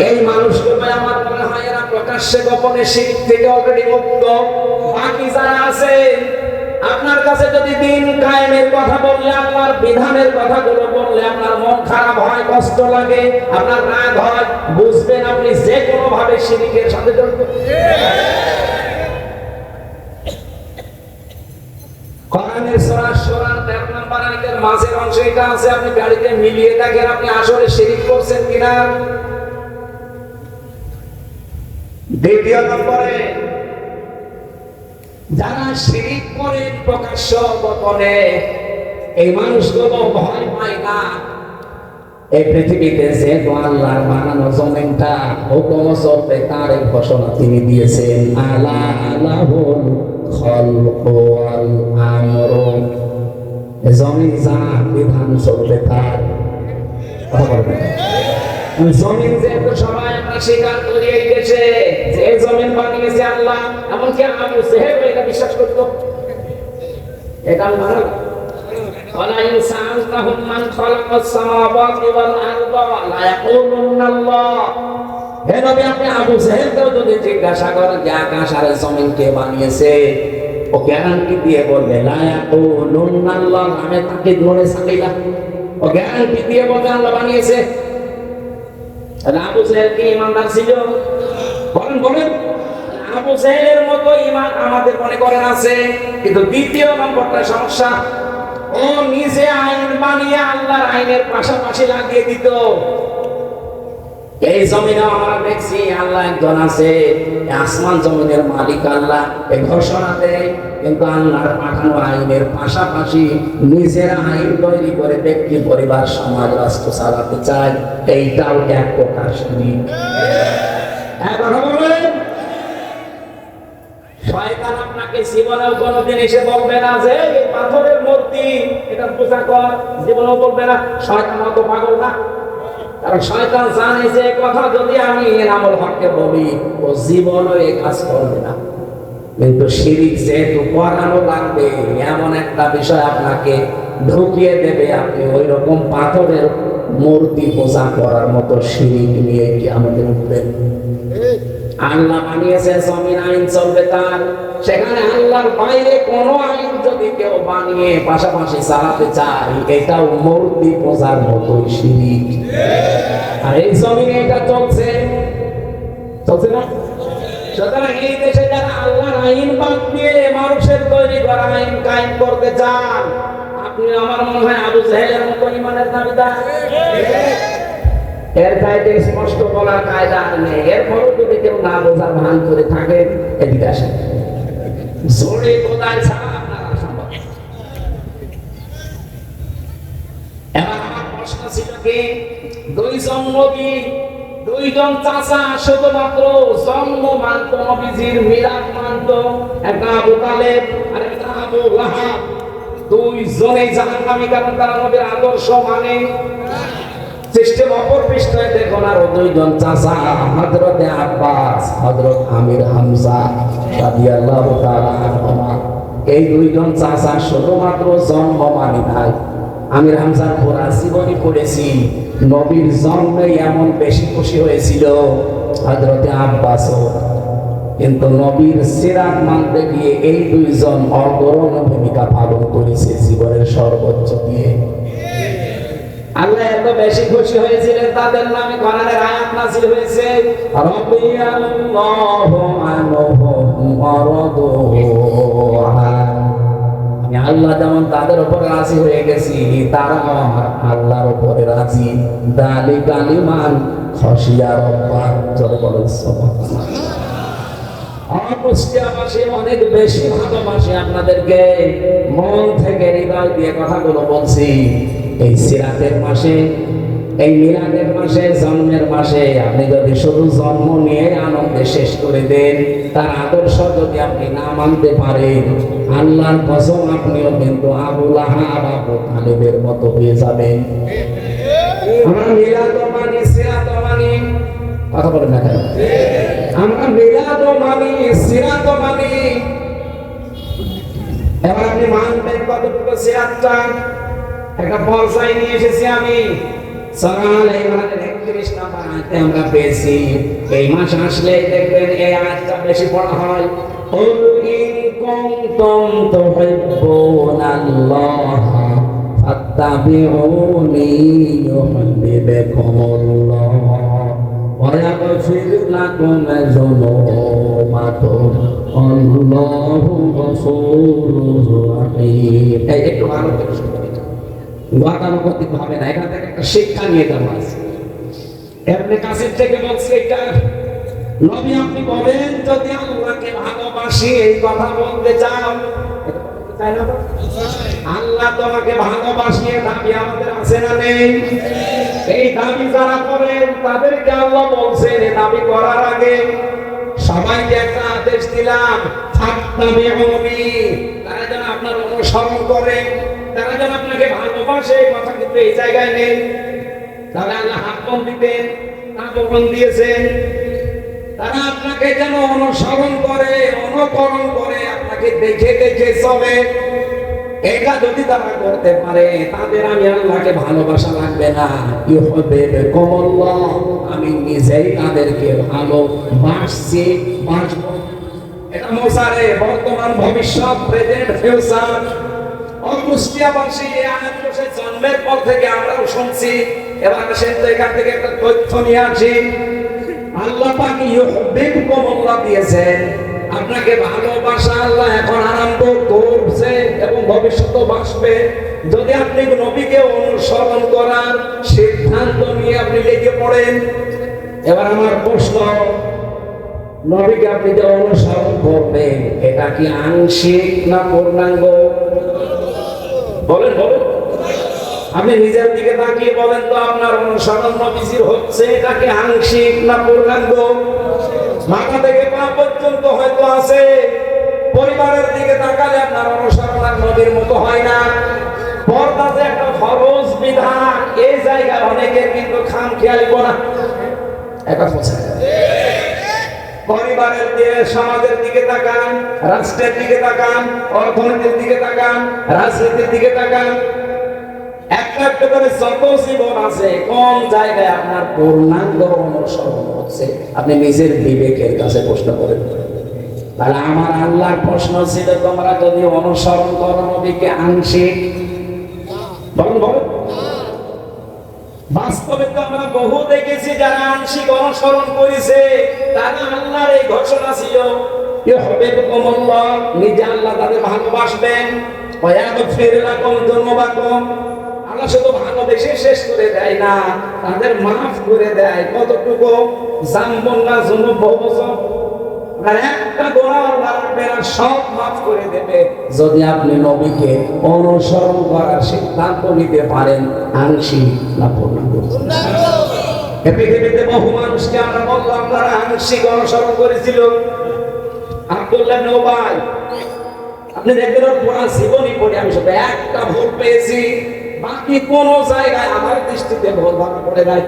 এই মানুষগুলো আমার মনে হয় এরা প্রকাশ্যে গোপনে শিরক থেকে অলরেডি মুক্ত। বাকি যারা আছে, আপনার কাছে যদি দিন কায়েমের কথা বললে, আপনার বিধানের কথাগুলো বললে আপনার মন খারাপ হয়, কষ্ট লাগে, আপনার রাগ হয়, বুঝবেন আপনি যে কোনো ভাবে শিরকের সাথে জড়িত। কোরআনের সূরা সূরা 13 নম্বর আয়াতের মাঝের অংশে এটা আছে, আপনি গাড়িতে মিলিয়ে দেখেন আপনি আসলে শিরক করছেন কিনা। দ্বিতীয় নম্বরে যারা শিরক করে প্রকাশ্য গোপনে, এই মানুষগুলো ভয় পায় না। এই পৃথিবীতে যে আল্লাহর বানানো জমিনটা হুকুম চলবে তার এই ঘোষণা তিনি দিয়েছেন, আলা লাহুল খালকু ওয়াল আমরু। জমিন যা বিধান চলবে তার কথা বলবেন। জমিন যেহেতু সবাই আমরা স্বীকার করি এই দেশে যে জমিন বানিয়েছে আল্লাহ, এমনকি আবু জেহেল এটা বিশ্বাস করতো। এটা মানে ওয়ালা ইনসানতাহুম মান খালাকাস সামাওয়াতি ওয়াল আরদা লা ইয়াকুলুনাল্লাহ। হে নবী, আপনি আবু জেহেলকেও যদি জিজ্ঞাসা করেন যে আকাশ আর জমিন কে বানিয়েছে, ও গ্যারান্টি দিয়ে বলবে লা ইয়াকুলুনাল্লাহ, আমি তাকে ধরে সাকিলা, ও গ্যারান্টি দিয়ে বলবে আল্লাহ বানিয়েছে। আবু জেহেল কি ইমানদার ছিল? বলেন বলেন। আবু জেহেলের মতো ঈমান আমাদের মনে করেন আছে, কিন্তু দ্বিতীয় নম্বরটা সমস্যা, ও নিজে আইন বানিয়ে আল্লাহর আইনের পাশাপাশি লাগিয়ে দিত। এই জমিনে আমরা দেখছি আল্লাহ একজন আছে, আসমান জমিনের মালিক আল্লাহ, এই ঘোষণা দেয়, কিন্তু আল্লাহর পাঠানো আইনের পাশাপাশি নিজের আইন তৈরি করে ব্যক্তি, পরিবার, সমাজ, রাষ্ট্র চালাতে চায়। এইটাও এক প্রকার শিরক। শয়তান আপনাকে জীবনেও কোনোদিন এসে বলবে না যে এই পাথরের মূর্তি এটা পূজা কর, জীবনেও বলবে না। শয়তান অত পাগল না, কারণ শয়তান জানে যে কথা যদি আমি এনামুল হককে বলি ও জীবনও এই কাজ করবে না। কিন্তু শিরক যেহেতু করানো লাগবে, এমন একটা বিষয় আপনাকে ঢুকিয়ে দেবে, আপনি ওই রকম পাথরের মূর্তি পূজা করার মতো শিরক নিয়ে কি আমাদের উঠবেন। আল্লাহ বানিয়েছে জমিন, আইন চলবে তার। সেখানে আল্লাহর বাইরে কোন আইন যদি কেউ বানিয়ে পাশাপাশি চালাতে চায়, এটাও মূর্তি পূজার মতোই শিরক। আর এই জমিনে এটা চলছে, চলছে না? সুতরাং এই দেশে যারা আল্লাহর আইন বাদ দিয়ে মানুষের তৈরি করা আইন কায়েম করতে চান, আপনি আমার মনে হয় আবু জাহেলের মতো ইমানের দাবিদার। এর কায়দা স্পষ্ট বলার কায়দা আর নেই। এরপরও যদি কেউ না বোঝার ভান করে থাকে, এদিকে আসেন, জোরে বোঝায় ছাড়া আপনার অসম্ভব। এবার আমার প্রশ্ন ছিল কি, দুইজন নবী, দুইজন চাচা শুধুমাত্র জন্ম মানত নবীজির, মিলাদ মানত, একটা আবু তালেব আর একটা আবু লাহাব। দুইজনেই জাহান্নামী, কারণ তারা নবীর আদর্শ মানে। সিস্টেম অপর পৃষ্ঠায় দেখুন, আর দুইজন চাচা, হযরতে আব্বাস, হযরত আমির হামজা রাদিয়াল্লাহু তাআলা আনহুমা। এই দুইজন চাচা শুধুমাত্র জন্ম মানে নাই। আমির হামজার পুরা জীবনী পড়েছি, নবীর জন্মে এমন বেশি খুশি হয়েছিল হযরতে আব্বাসও, কিন্তু নবীর সিরাত মানতে গিয়ে এই দুইজন অগ্রণী ভূমিকা পালন করেছে জীবনের সর্বোচ্চ দিয়ে। আল্লাহ এত বেশি খুশি হয়েছিলেন, তাদের নামে কোরআনের আয়াত নাযিল হয়েছে, রাদিয়াল্লাহু আনহুম ওয়া রাদু আন। আমি আল্লাহ যেমন তাদের উপর রাজি হয়ে গেছি, তারাও আমার আল্লাহর উপরে রাজি। যালিকা লিমান খাশিয়া রাব্বাহ। জোরে বলেন সুবহানাল্লাহ। কুষ্টিয়াবাসী অনেক বেশি ভালোবাসি আপনাদেরকে, মন থেকে হৃদয় দিয়ে কথাগুলো বলছি। এই সিরাতের মাসে, এই মিলাদের মাসে, জন্মের মাসে আপনি যদি শুধু জন্ম নিয়ে আনন্দে শেষ করে দেন, তার আদর্শ যদি আপনি না মানতে পারেন, আল্লাহর কসম আপনিও কিন্তু আবু লাহাব, আবু তালেবের মতো হয়ে যাবেন। আমরা মিলাদ মানি, সিরাত মানি, কথা বলেন না কেন? আমরা মিলাদ মানি, সিরাত মানি। এবার আপনি মানবেন কতটুকু সিরাতটা? একটা পর্যায়ে নিয়ে এসেছি আমি, সকাল এই মাসের 31 নম্বর আয়াতে আমরা পেয়েছি। এই মাস আসলে দেখবেন এই আয়াতটা বেশি পড়া হয়। কুল ইন কুনতুম তুহিব্বুনাল্লাহ ফাত্তাবিউনি ইউহিব্বুকুমুল্লাহ ওয়া ইয়াগফির লাকুম যুনুবাকুম আল্লাহু গফুরুর রহিম। এই একটু ভালো করে শুনুন, গতানুগতিক ভাবে না, এখান থেকে একটা শিক্ষা নিয়ে দেওয়া আছে। ইবনে কাসির থেকে বলছে, এটা নবী আপনি বলেন যদি আল্লাহকে ভালোবাসি, এই কথা বলতে চাও, চাই না? আল্লাহ তোমাকে ভালোবাসিয়ে দাবি আমাদের আছে না নেই? এই দাবি যারা করেন তাদেরকে আল্লাহ বলছেন, এই দাবি করার আগে সবাইকে একটা আদেশ দিলাম, ফাত্তাবিউনি, তারা যেন আপনার অনুসরণ করে, তারা যেন আপনাকে ভালোবাসে। কথা কিন্তু এই জায়গায় নেই। তাহলে আল্লাহ হাক্ম দিতেন, হাক্ম দিয়েছেন, তারা আপনাকে যেন অনুসরণ করে, অনুকরণ করে, আপনাকে দেখে দেখে চলে। এটা যদি তারা করতে পারে, তাদের আমি আল্লাহকে ভালোবাসা লাগবে না। ইউহিব্বুকুমুল্লাহ, আমি নিজেই তাদেরকে ভালোবাসছি, বাসবো। এটা মোসারে বর্তমান, ভবিষ্যৎ, প্রেজেন্ট, ফিউচার। কুষ্টিয়াবাসী জন্মের পর থেকে আমরাও শুনছি। এবার আসেন তো এখান থেকে একটা তথ্য নিয়ে আসি। আল্লাহ পাক ইউহিব্বুকুমুল্লাহ দিয়েছেন, আপনাকে ভালোবাসা আল্লাহ এখন আরম্ভ করছে এবং ভবিষ্যতে বাসবে, যদি আপনি নবীকে অনুসরণ করার সিদ্ধান্ত নিয়ে আপনি লেগে পড়েন। এবার আমার প্রশ্ন, নবীকে আপনি যে অনুসরণ করবেন, এটা কি আংশিক না পূর্ণাঙ্গ? বলেন বলেন, আপনি নিজের দিকে তাকিয়ে বলেন তো, আপনার অনুসরণ নবীজির হচ্ছে, এটা কি আংশিক না পূর্ণাঙ্গ? মাথা থেকে পা পর্যন্ত হয়তো আছে। পরিবারের দিকে তাকালে আপনার অনুসরণ আর নবীর মতো হয় না। পর্দা যে একটা ফরজ বিধান, এই জায়গায় অনেকের কিন্তু খামখেয়ালিপনা। এটা বোঝা পরিবারের দিকে, সমাজের দিকে তাকান, রাষ্ট্রের দিকে তাকান, অর্থনীতির দিকে তাকান, রাজনীতির দিকে তাকান। একটা একটা করে যত জীবন আছে কোন জায়গায় আপনার পূর্ণাঙ্গ অনুসরণ হচ্ছে আপনি নিজের বিবেকের কাছে প্রশ্ন করেন। তাহলে আমার আল্লাহর প্রশ্ন ছিল তোমরা যদি অনুসরণ করো নবীকে আংশিক, বলুন বলুন, বাস্তবে তো আমরা বহু দেখেছি যারা আংশিক অনুসরণ করেছে তারা আল্লাহর এই ঘোষণা ছিল নিজে আল্লাহ তাদের ভালোবাসবেন, আল্লাহ শুধু ভালোবেসে শেষ করে দেয় না, তাদের মাফ করে দেয়। কতটুকু জানবন না জন্য বহু আর একটা গোনা আল্লাহ রাখবে না, সব মাফ করে দেবে যদি আপনি নবীকে অনুসরণ করার সিদ্ধান্ত নিতে পারেন আংশিক না পূর্ণাঙ্গ। এই পৃথিবীতে বহু মানুষকে আমরা বললাম তারা আংশিক অনুসরণ করেছিল। আব্দুল্লাহ ইবনে উবাই, আপনি দেখবেন ওর পুরো জীবনী পড়ে আমি শুধু একটা ভুল পেয়েছি, বাকি কোন জায়গায় আমার দৃষ্টিতে ভুল ধরা পড়ে নাই।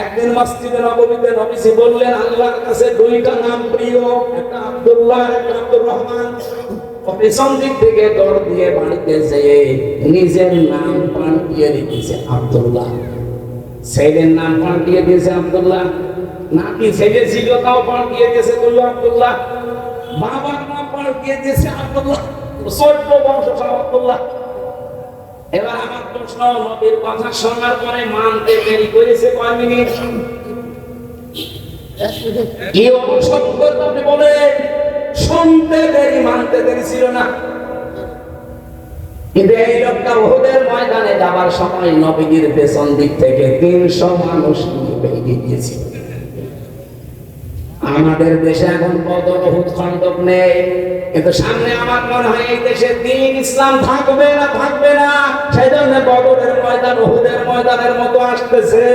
একদিন মসজিদে নববীতে নবীজি বললেন আল্লাহর কাছে দুইটা নাম প্রিয়, একটা আব্দুল্লাহ একটা আব্দুর রহমান। পেছন দিক থেকে দৌড় দিয়ে বাড়িতে যেয়ে নিজের নাম পাল্টিয়ে রেখেছে আব্দুল্লাহ, ছেলের নাম পাল্টিয়ে দিয়েছে আব্দুল্লাহ, নাকি ছেলে ছিল তাও পাল্টিয়ে দিয়েছে বললো আব্দুল্লাহ, বাবার নাম পাল্টিয়ে দিয়েছে আব্দুল্লাহ, 14 বংশ সব আব্দুল্লাহ। এবার আমার প্রশ্ন, নবীর কথা শোনার পরে মানতে দেরি করেছে কয় মিনিট? কি অনুসরণ করতে আপনি বলেন? শুনতে দেরি, মানতে দেরি ছিল না। কিন্তু এই লোকটা উহুদের ময়দানে যাবার সময় নবীর পেছন দিক থেকে 300 মানুষ নিয়ে বেরিয়ে গিয়েছিল। আমাদের দেশে এখন বদর উহুদ খন্দক নেই, কিন্তু সামনে আমার মনে হয় এই দেশে দ্বীন ইসলাম থাকবে না, থাকবে না। সেই জন্য বদরের ময়দান উহুদের ময়দানের মতো আসতেছে।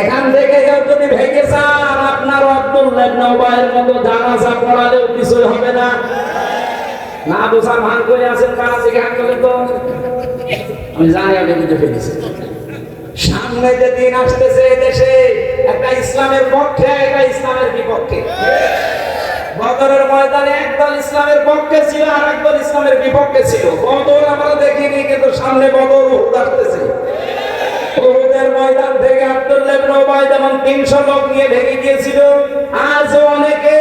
এখান থেকে কেউ যদি ভেঙে যান আপনার আব্দুল্লাহ ইবনে উবাইয়ের মতো জানাজা পড়ালেও কিছু হবে না। না বোঝার ভান করে আছেন কারা থেকে হাত তোলেন তো, আমি জানি আপনি বুঝে ফেলেছি। সামনে যে দিন আসতেছে এই দেশে একটা ইসলামের পক্ষে একটা ইসলামের বিপক্ষে। বদরের ময়দানে একদল ইসলামের পক্ষে ছিল আর একদল ইসলামের বিপক্ষে ছিল। বদর আমরা দেখিনি, কিন্তু সামনে বদর উহুদ আসতেছে। উহুদের ময়দান থেকে আব্দুল্লাহ ইবনে উবাই যেমন 300 লোক নিয়ে ভেঙে গিয়েছিল, আজও অনেকে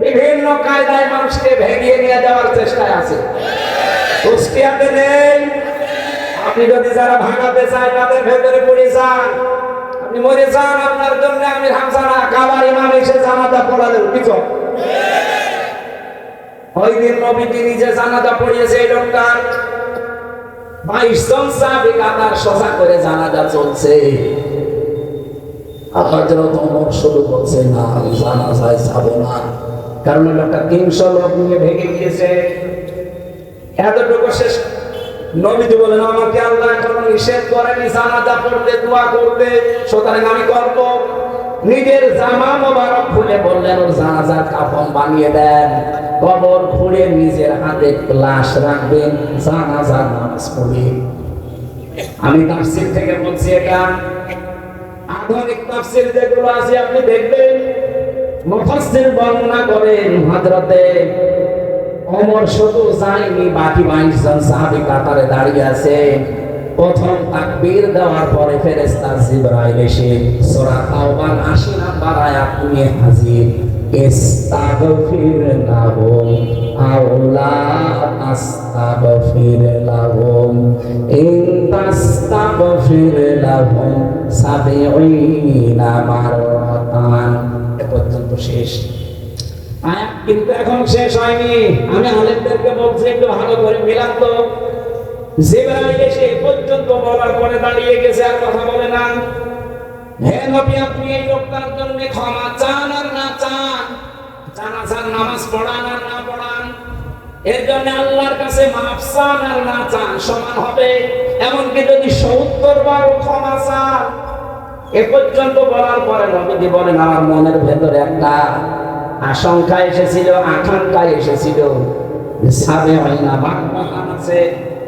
বিভিন্ন কায়দায় মানুষকে ভেঙিয়ে নিয়ে যাওয়ার চেষ্টায় আছে। কুষ্টিয়াতে নেই, আপনি যদি যারা ভাঙাতে চান তাদের ভেতরে পড়ে যান, আপনি মরে যান, আপনার জন্য আমি হামজানা কাবার ইমাম এসে জানাজা পড়ালেন কিছু। ওই দিন নবীজি নিজে জানাজা পড়িয়েছে এই লোকটার, 22 জন সাহাবী কাতার সোজা করে জানাজা চলছে। হযরত ওমর শুরু করছে না আমি জানাজায় যাব না, কারণ লোকটা 300 লোক নিয়ে ভেঙে গিয়েছে। এতটুকু শেষ নবীজি বলেন আমাকে আল্লাহ এখনো নিষেধ করেনি জানাজা পড়তে, দোয়া করতে, সুতরাং আমি করব। নিজের জামা মোবারক খুলে বললেন ওর জানাজার কাফন বানিয়ে দেন, কবর খুঁড়ে নিজের হাতে লাশ রাখবেন, জানাজার নামাজ পড়ে। আমি তাফসীর থেকে বলছি, এটা আধুনিক তাফসীর যেগুলো আছে আপনি দেখবেন মুফাসসির বর্ণনা করেন হযরতে ওমর শুধু যায়নি, বাকি 22 জন সাহাবী কাতারে দাঁড়িয়ে আছে। প্রথম তাকবীর দেওয়ার পরে ফেরেশতা জিবরাইল এসে সূরা তাওবার 80 নম্বর আয়াত নিয়ে হাজির। ইস্তাগফির লাহুম আও লা আস্তাগফির লাহুম ইন তাস্তাগফির লাহুম 70 মাররাতান। এ পর্যন্ত শেষ আয়াত, কিন্তু এখন শেষ হয়নি। আমি আলেমদেরকে বলছি একটু ভালো করে মিলান তো। জিবরাইল এসে এই পর্যন্ত বলার পরে দাঁড়িয়ে গেছে, আর কথা বলে না। হে নবী, আপনি এই লোকটার জন্য ক্ষমা চান আর না চান, জানাজার নামাজ পড়ান আর না পড়ান, এর জন্য আল্লাহর কাছে মাফ চান আর না চান সমান হবে। এমনকি যদি 70 বার ক্ষমা চান। এ পর্যন্ত বলার পরে নবীজি বলেন আমার মনের ভেতরে একটা আশঙ্কা এসেছিল, আকাঙ্ক্ষা এসেছিল, সাবে হয় না বাকবাকান আছে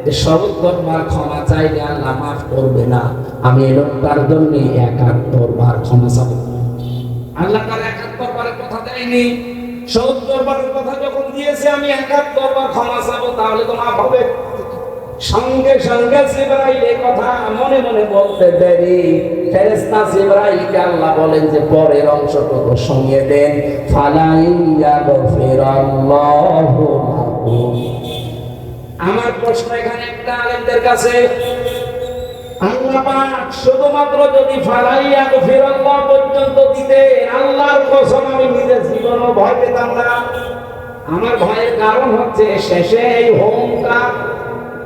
যে 70 বার ক্ষমা চাইলে আল্লাহ মাফ করবে না। আমি এই লোকটার জন্য 71 বার ক্ষমা চাবো। আল্লাহ তার 71 বারের কথা দেয়নি, 70 বারের কথা যখন দিয়েছে আমি 71 বার ক্ষমা চাবো, তাহলে তো মাফ হবে। সঙ্গে সঙ্গে জিবরাইল এই কথা মনে মনে বলতে দেরি, ফেরেশতা জিবরাইলকে আল্লাহ বলেন যে পরের অংশটুকু শুনিয়ে দেন, ফালাইয়া গফিরাল্লাহু লাহুম। আমার প্রশ্ন এখানে একটা আলেমদের কাছে, আল্লাহ পাক শুধুমাত্র যদি ফালাইয়া গফিরাল্লাহ পর্যন্ত দিতেন, আল্লাহর কসম আমি নিজের জীবনও ভয় পেতাম না। আমার ভয়ের কারণ হচ্ছে শেষে এই হোমটা,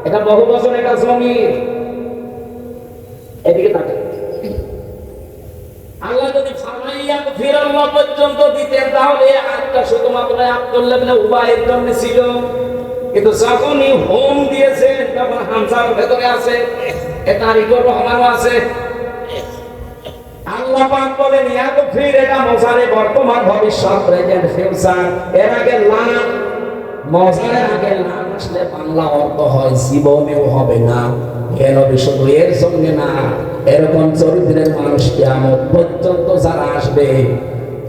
এটা বহু বছর, এটা জমির এদিকে তাকান। আল্লাহ যদি ফালাইয়া গফিরাল্লাহ পর্যন্ত দিতেন তাহলে আয়াতটা শুধুমাত্র আব্দুল্লাহ ইবনে উবাইয়ের জন্য ছিল, কিন্তু যখনই হোম দিয়েছেন তখন হামজার ভেতরে আছে, এটা আরিকুর রহমানও আছে। আল্লাহ পাক বলেন ইয়া গফির, এটা মজারে বর্তমান ভবিষ্যৎ প্রেজেন্ট ফিউচার। এর আগে লা, মজারের আগে লা আসলে বাংলা অর্থ হয় জীবনেও হবে না। কেন শুধু এর জন্য না, এরকম চরিত্রের মানুষ কিয়ামত পর্যন্ত যারা আসবে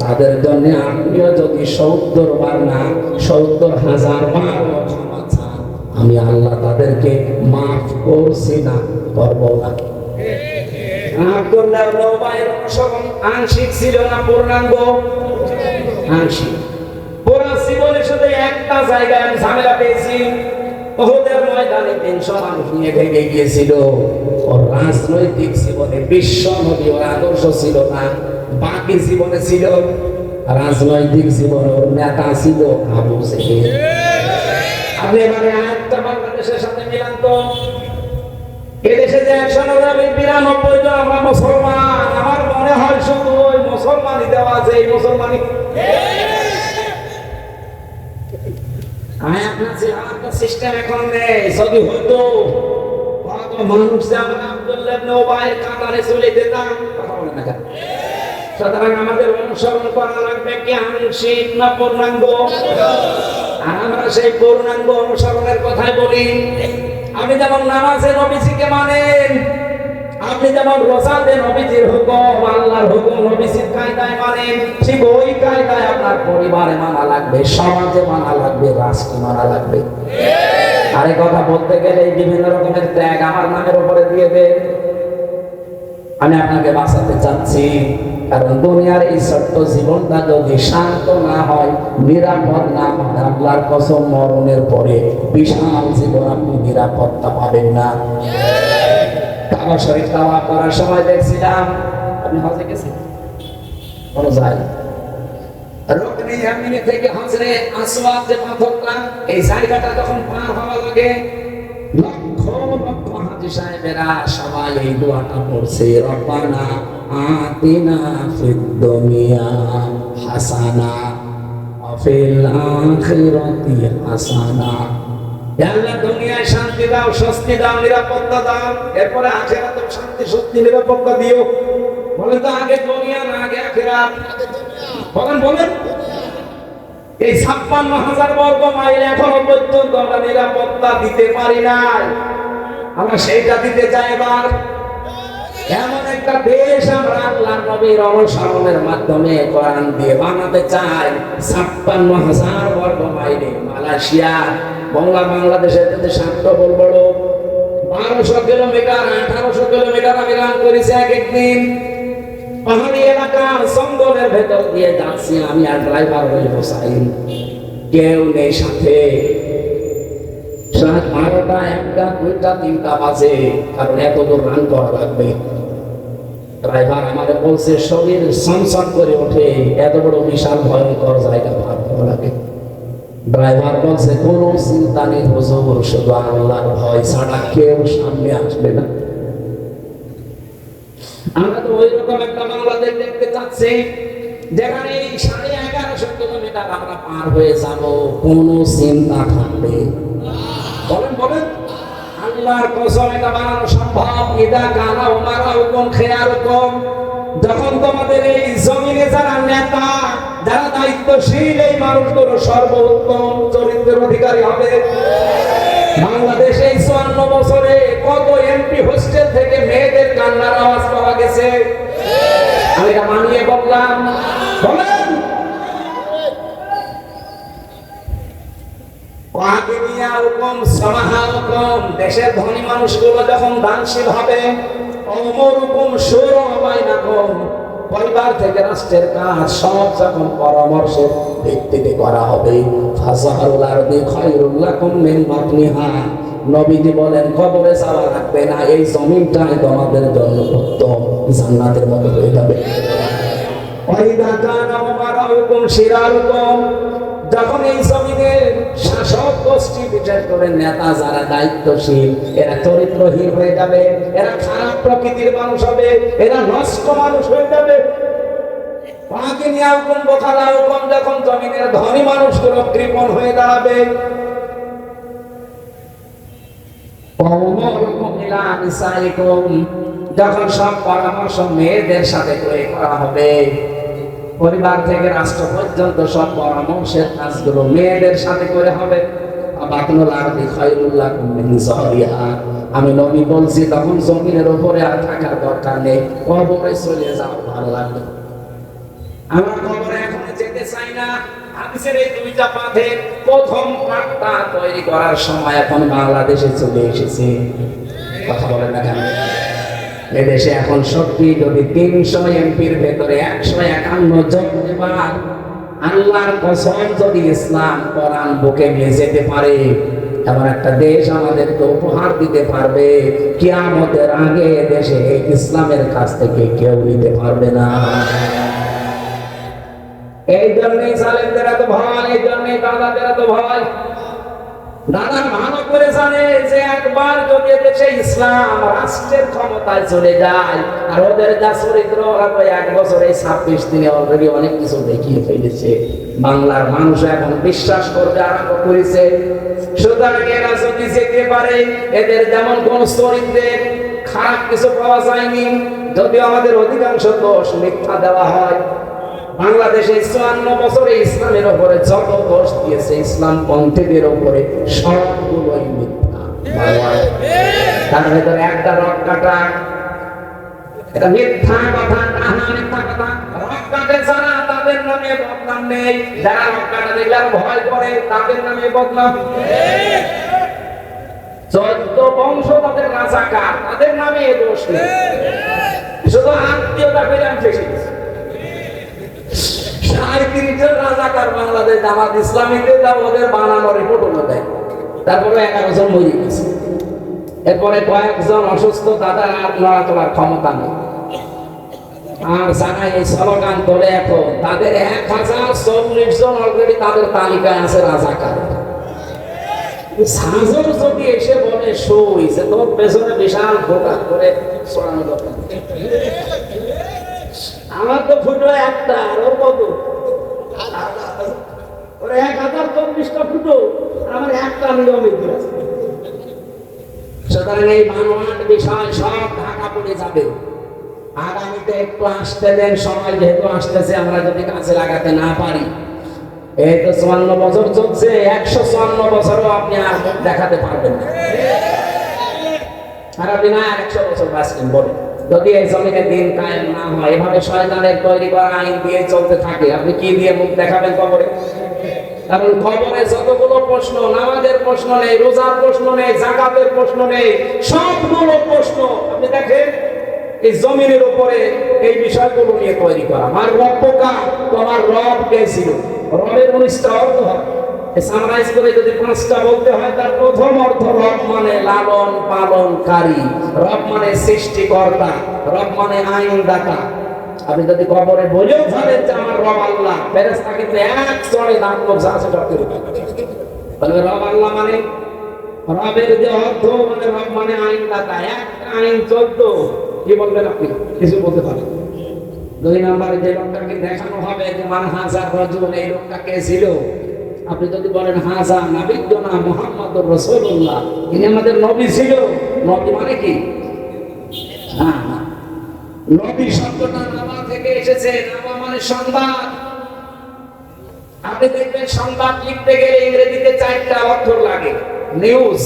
তাদের জন্য আপনিও যদি 70 বার না 70,000 বার ক্ষমা চান, আমি আল্লাহ তাদেরকে মাফ করছি না, করবো না। আব্দুল্লাহ ইবনে উবাইয়ের অনুসরণ আংশিক ছিল না পূর্ণাঙ্গ? আংশিক। পুরো জীবনের সাথে একটা জায়গায় আমি ঝামেলা পেয়েছি, উহুদের ময়দানে 300 মানুষ নিয়ে ভেঙে গিয়েছিল। ওর রাজনৈতিক জীবনে বিশ্ব নবী ওর আদর্শ ছিল না, বাকি জীবনে ছিল রাজনৈতিক জীবনে ওর নেতা ছিল আবু জেহেল। আপনি এবারে আরেকটা বাংলাদেশের সাথে মিলান তো, এদেশে যে 193 জন আমরা মুসলমান, আমার মনে হয় শুধু ওই মুসলমানই দেওয়া আছে, এই মুসলমানই আপনার সিস্টেম এখন নেই। যদি হতো কত মানুষ যেমন আব্দুল্লাহ ইবনে উবাইয়ের কাতারে চলে যেতাম, কথা বলেন না কেন? সুতরাং আমাদের অনুসরণ করা লাগবে কি আংশিক না পূর্ণাঙ্গ? আমরা সেই পূর্ণাঙ্গ অনুসরণের কথাই বলি। আপনি যেমন নামাজে নবীজিকে মানেন, আপনি যেমন রোজাতে নবীজির হুকুম, আল্লাহর হুকুম নবীজির কায়দায় মানেন, ঠিক ওই কায়দায় আপনার পরিবারে মানা লাগবে, সমাজে মানা লাগবে, রাষ্ট্রে মানা লাগবে। আরে কথা বলতে গেলে বিভিন্ন রকমের ত্যাগ আমার নামের উপরে দিয়ে দেন। আমি আপনাকে বাঁচাতে চাচ্ছি, কারণ দুনিয়ার এই ছোট্ট জীবনটা যদি শান্ত না হয়, নিরাপদ না হয়, আল্লাহর কসম মরণের পরে বিশাল জীবন আপনি নিরাপত্তা পাবেন না। কাবা শরীফ তাওয়াফ করার সময় দেখছিলাম, আপনি হজে গেছেন? কোন যায় রুকনে ইয়ামিনে থেকে হজরে আসওয়াদ যে পাথরটা, এই জায়গাটা যখন পার হওয়া লাগে, লক্ষ লক্ষ হাজী সাহেবেরা সবাই এই দোয়াটা পড়ছে, রব্বানা আতিনা ফিদ দুনিয়া হাসানা ওয়া ফিল আখিরাতি হাসানা। আল্লাহ দুনিয়ায় শান্তি দাও, স্বস্তি দাও, নিরাপত্তা দাও, এরপরে আখিরাতেও শান্তি স্বস্তি নিরাপত্তা দিও। বলেন তো আগে দুনিয়া না আগে আখিরাত? বলেন বলেন। এই 56,000 বর্গ মাইল এখনো পর্যন্ত আমরা নিরাপত্তা দিতে পারি নাই, আমরা সেইটা দিতে চাই। এবার এমন একটা দেশ আমরা আল্লাহর নবীর অনুসরণের মাধ্যমে কোরআন দিয়ে বানাতে চাই। 56,000 বর্গ মাইলে মালয়েশিয়া, বাংলাদেশের মধ্যে 7 ডবল বড়, 1200 কিলোমিটার 1800 কিলোমিটার আমি রান করেছি এক একদিন। পাহাড়ি এলাকা জঙ্গলের ভেতর দিয়ে যাচ্ছি আমি, আর ড্রাইভার হয়ে বসাই, কেউ নেই সাথে। রাত 12টা 1টা 2টা 3টা বাজে, কারণ এত দূর রান করা লাগবে। ড্রাইভার আমাদের বলছে শরীর সংসদ করে ওঠে, এত বড় বিশাল ভয়ঙ্কর জায়গা পার করা লাগে। ড্রাইভার বলছে কোনো চিন্তা নেই হুজুর, শুধু আল্লাহর ভয় ছাড়া কেউ সামনে আসবে না। আমরা তো ওই রকম একটা বাংলাদেশ দেখতে চাচ্ছি যেখানে 1150 কিলোমিটার আমরা পার হয়ে যাব, কোনো চিন্তা থাকবে। বলেন বলেন। আল্লাহর কসম এটা বানানো সম্ভব। ইদা কানা উমারা হুকুম খেয়ারুকুম, যখন তোমাদের এই জমিনে যারা নেতা, যারা দায়িত্বশীল, এই মানুষগুলো সর্বোত্তম চরিত্রের অধিকারী হবে। বাংলাদেশে 54 বছরে কত এমপি হোস্টেল থেকে মেয়েদের কান্নার আওয়াজ পাওয়া গেছে, আমি এটা মানিয়ে বললাম। বলেন ওয়াকিমিয়া হুকুম আমওয়ালুকুম সামাহাকুম, দেশের ধনী মানুষগুলো যখন দানশীল হবে, আমরুকুম শুরা বাইনাকুম, পরিবার থেকে রাষ্ট্রের কাজ সব যখন পরামর্শের ভিত্তিতে করা হবে, ফাসাহুল আরদি খায়রুল লাকুম মিন বাতনিহা, নবীজি বলেন কবরে যাওয়া লাগবে না, এই জমিনটাই তোমাদের জন্য উত্তম, জান্নাতের মতো হয়ে যাবে। ওয়াইদা কানা উমারাউকুম শিরারুকুম, যখন এই জমিনের শাসক গোষ্ঠী, বিশেষ করে নেতা যারা দায়িত্বশীল, এরা চরিত্রহীন হয়ে যাবে, এরা খারাপ প্রকৃতির মানুষ হবে, এরা নষ্ট মানুষ হয়ে যাবে। যখন জমিনের ধনী মানুষগুলো কৃপণ হয়ে দাঁড়াবে, যখন সব পরামর্শ মেয়েদের সাথে করে করা হবে, পরিবার থেকে রাষ্ট্র পর্যন্ত সব পরামর্শের কাজগুলো মেয়েদের সাথে করে হবে। আমি নবী বলছি, তখন জমিনের উপরে আর থাকার দরকার নেই, কবরে চলে যাও, ভালো লাগবে। আমরা কবরে এখন যেতে চাই না। হাদিসের এই দুইটা পাঠের প্রথম পাঠটা তৈরি করার সময় এখন বাংলাদেশে চলে এসেছে। কথা বলেন না কেন? এদেশে এখন শক্তি যদি 300 এমপির ভেতরে 151 জন এবার আল্লাহর কসম যদি ইসলাম কোরআন বুকে নিয়ে যেতে পারে, এমন একটা দেশ আমাদেরকে উপহার দিতে পারবে, কিয়ামতের আগে দেশে ইসলামের কাছ থেকে কেউ নিতে পারবে না। এই জন্যই জালেমদের এত ভয়, এই জন্যই দাদাদের এত ভয়। দাদা ভালো করে জানে যে একবার যদি দেশে ইসলাম রাষ্ট্রের ক্ষমতায় চলে যায়, আর ওদের যা চরিত্র, ওরা তো 1 বছরে 26 দিনে অলরেডি অনেক কিছু দেখিয়ে ফেলেছে। বাংলার মানুষ এখন বিশ্বাস করতে আরম্ভ করেছে। সুতরাং এরা যদি যেতে পারে, এদের যেমন কোন চরিত্রের খারাপ কিছু পাওয়া যায়নি, যদিও আমাদের অধিকাংশ দোষ মিথ্যা দেওয়া হয়। বাংলাদেশে 54 বছরে ইসলামের উপরে যত দোষ দিয়েছে ইসলাম পন্থীদের উপরে, সবগুলোই মিথ্যা। তার ভেতরে একটা রক কাটা, এটা মিথ্যা কথা, মিথ্যা কথা। রক কাটে যারা, তাদের নামে বদনাম নেই, যারা রক কাটা দেখলে ভয় করে, তাদের নামে বদনাম। 14 বংশ তাদের রাজাকার, তাদের নামে দোষ নেই, শুধু আত্মীয়তা পেলাম ফেসে গেছে। 30 জন রাজাকার বাংলাদেশ জামাত ইসলামীতে, তা ওদের বানানো রিপোর্ট হলো দেয়। তারপরে 11 জন মরে গেছে। এরপরে কয়েকজন অসুস্থ, তাদের আর লড়াচড়ার ক্ষমতা নেই। আর যারা এই স্লোগান তোলে এখন, তাদের 1040 জন অলরেডি তাদের তালিকায় আছে রাজাকার। সাজর যদি এসে বলে সই, সে তোর পেছনে বিশাল ফোটা করে ছড়ানো দরকার। আমার তো ফুটো একটা, আর ওর কত? 1040টা ফুটো, আমার একটা নিয়মিত আছে। সুতরাং এই বানোয়াট বিষয় সব ঢাকা পড়ে যাবে। আগামীতে একটু আসতে দেন, সময় যেহেতু আসতেছে, আমরা যদি কাজে লাগাতে না পারি, এই তো 54 বছর চলছে, 154 বছরও আপনি আর মুখ দেখাতে পারবেন না। আর আপনি না 100 বছর বাঁচবেন বলে, যদি এই জমিনে দিন কায়েম না হয়, এভাবে শয়তানের তৈরি করা আইন দিয়ে চলতে থাকে, আপনি কি দিয়ে মুখ দেখাবেন কবরে? কারণ কবরে যতগুলো প্রশ্ন, নামাজের প্রশ্ন নেই, রোজার প্রশ্ন নেই, যাকাতের প্রশ্ন নেই, সবগুলো প্রশ্ন আপনি দেখেন এই জমিনের উপরে এই বিষয়গুলো নিয়ে তৈরি করা। আমার রব্বকা, তোমার রব কে ছিল? রবের 19টা অর্থ হয়। সামারাইজ করে যদি 5টা বলতে হয়, তার প্রথম অর্থ রব মানে লালন পালনকারী, রব মানে সৃষ্টিকর্তা, রব মানে আইনদাতা। আপনি যদি কবরে বলেও ফেলেন যে আমার রব আল্লাহ, ফেরেশতা কিন্তু এক চড়ে দাঁত লোক যা আছে সব করে বলবে রব আল্লাহ মানে, রবের যে অর্থ মানে রব মানে আইনদাতা, একটা আইন 14। কি বলবেন আপনি? কিছু বলতে পারেন। 2 নম্বরে যে লোকটাকে দেখানো হবে যে মান হাজার রাজুল, এই লোকটা কে ছিল? আপনি যদি বলেন হাজা নাবিয়্যুনা মুহাম্মাদুর রাসূলুল্লাহ, ইনি আমাদের নবী ছিল। নবী মানে কি? না, নবী শব্দটা নামা থেকে এসেছে। নামা মানে সংবাদ। আপনি দেখবেন সংবাদ লিখতে গেলে ইংরেজিতে 4টা অক্ষর লাগে। নিউজ,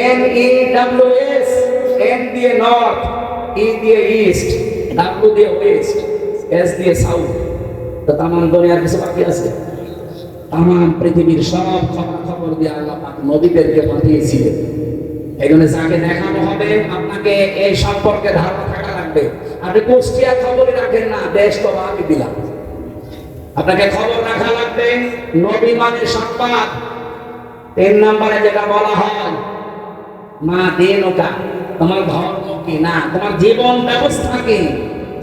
NEWS, N দিয়ে নর্থ, E দিয়ে ইস্ট, W দিয়ে ওয়েস্ট, S দিয়ে সাউথ। তো তামাম দুনিয়ার কিছু বাকি আছে? তামাম পৃথিবীর সব খবর দিয়ে আল্লাহ পাক নবীদেরকে পাঠিয়েছিলেন। এই জন্য যাকে দেখানো হবে আপনাকে এই সম্পর্কে ধারণা থাকা লাগবে। আপনি কুষ্টিয়ার খবরই রাখেন না, দেশ তো আমি দিলাম। আপনাকে খবর রাখা লাগবে নবী মানে সংবাদ। 3 নম্বরে যেটা বলা হয়, মা দিনুকা, তোমার ধর্ম কি, না তোমার জীবন ব্যবস্থা কি।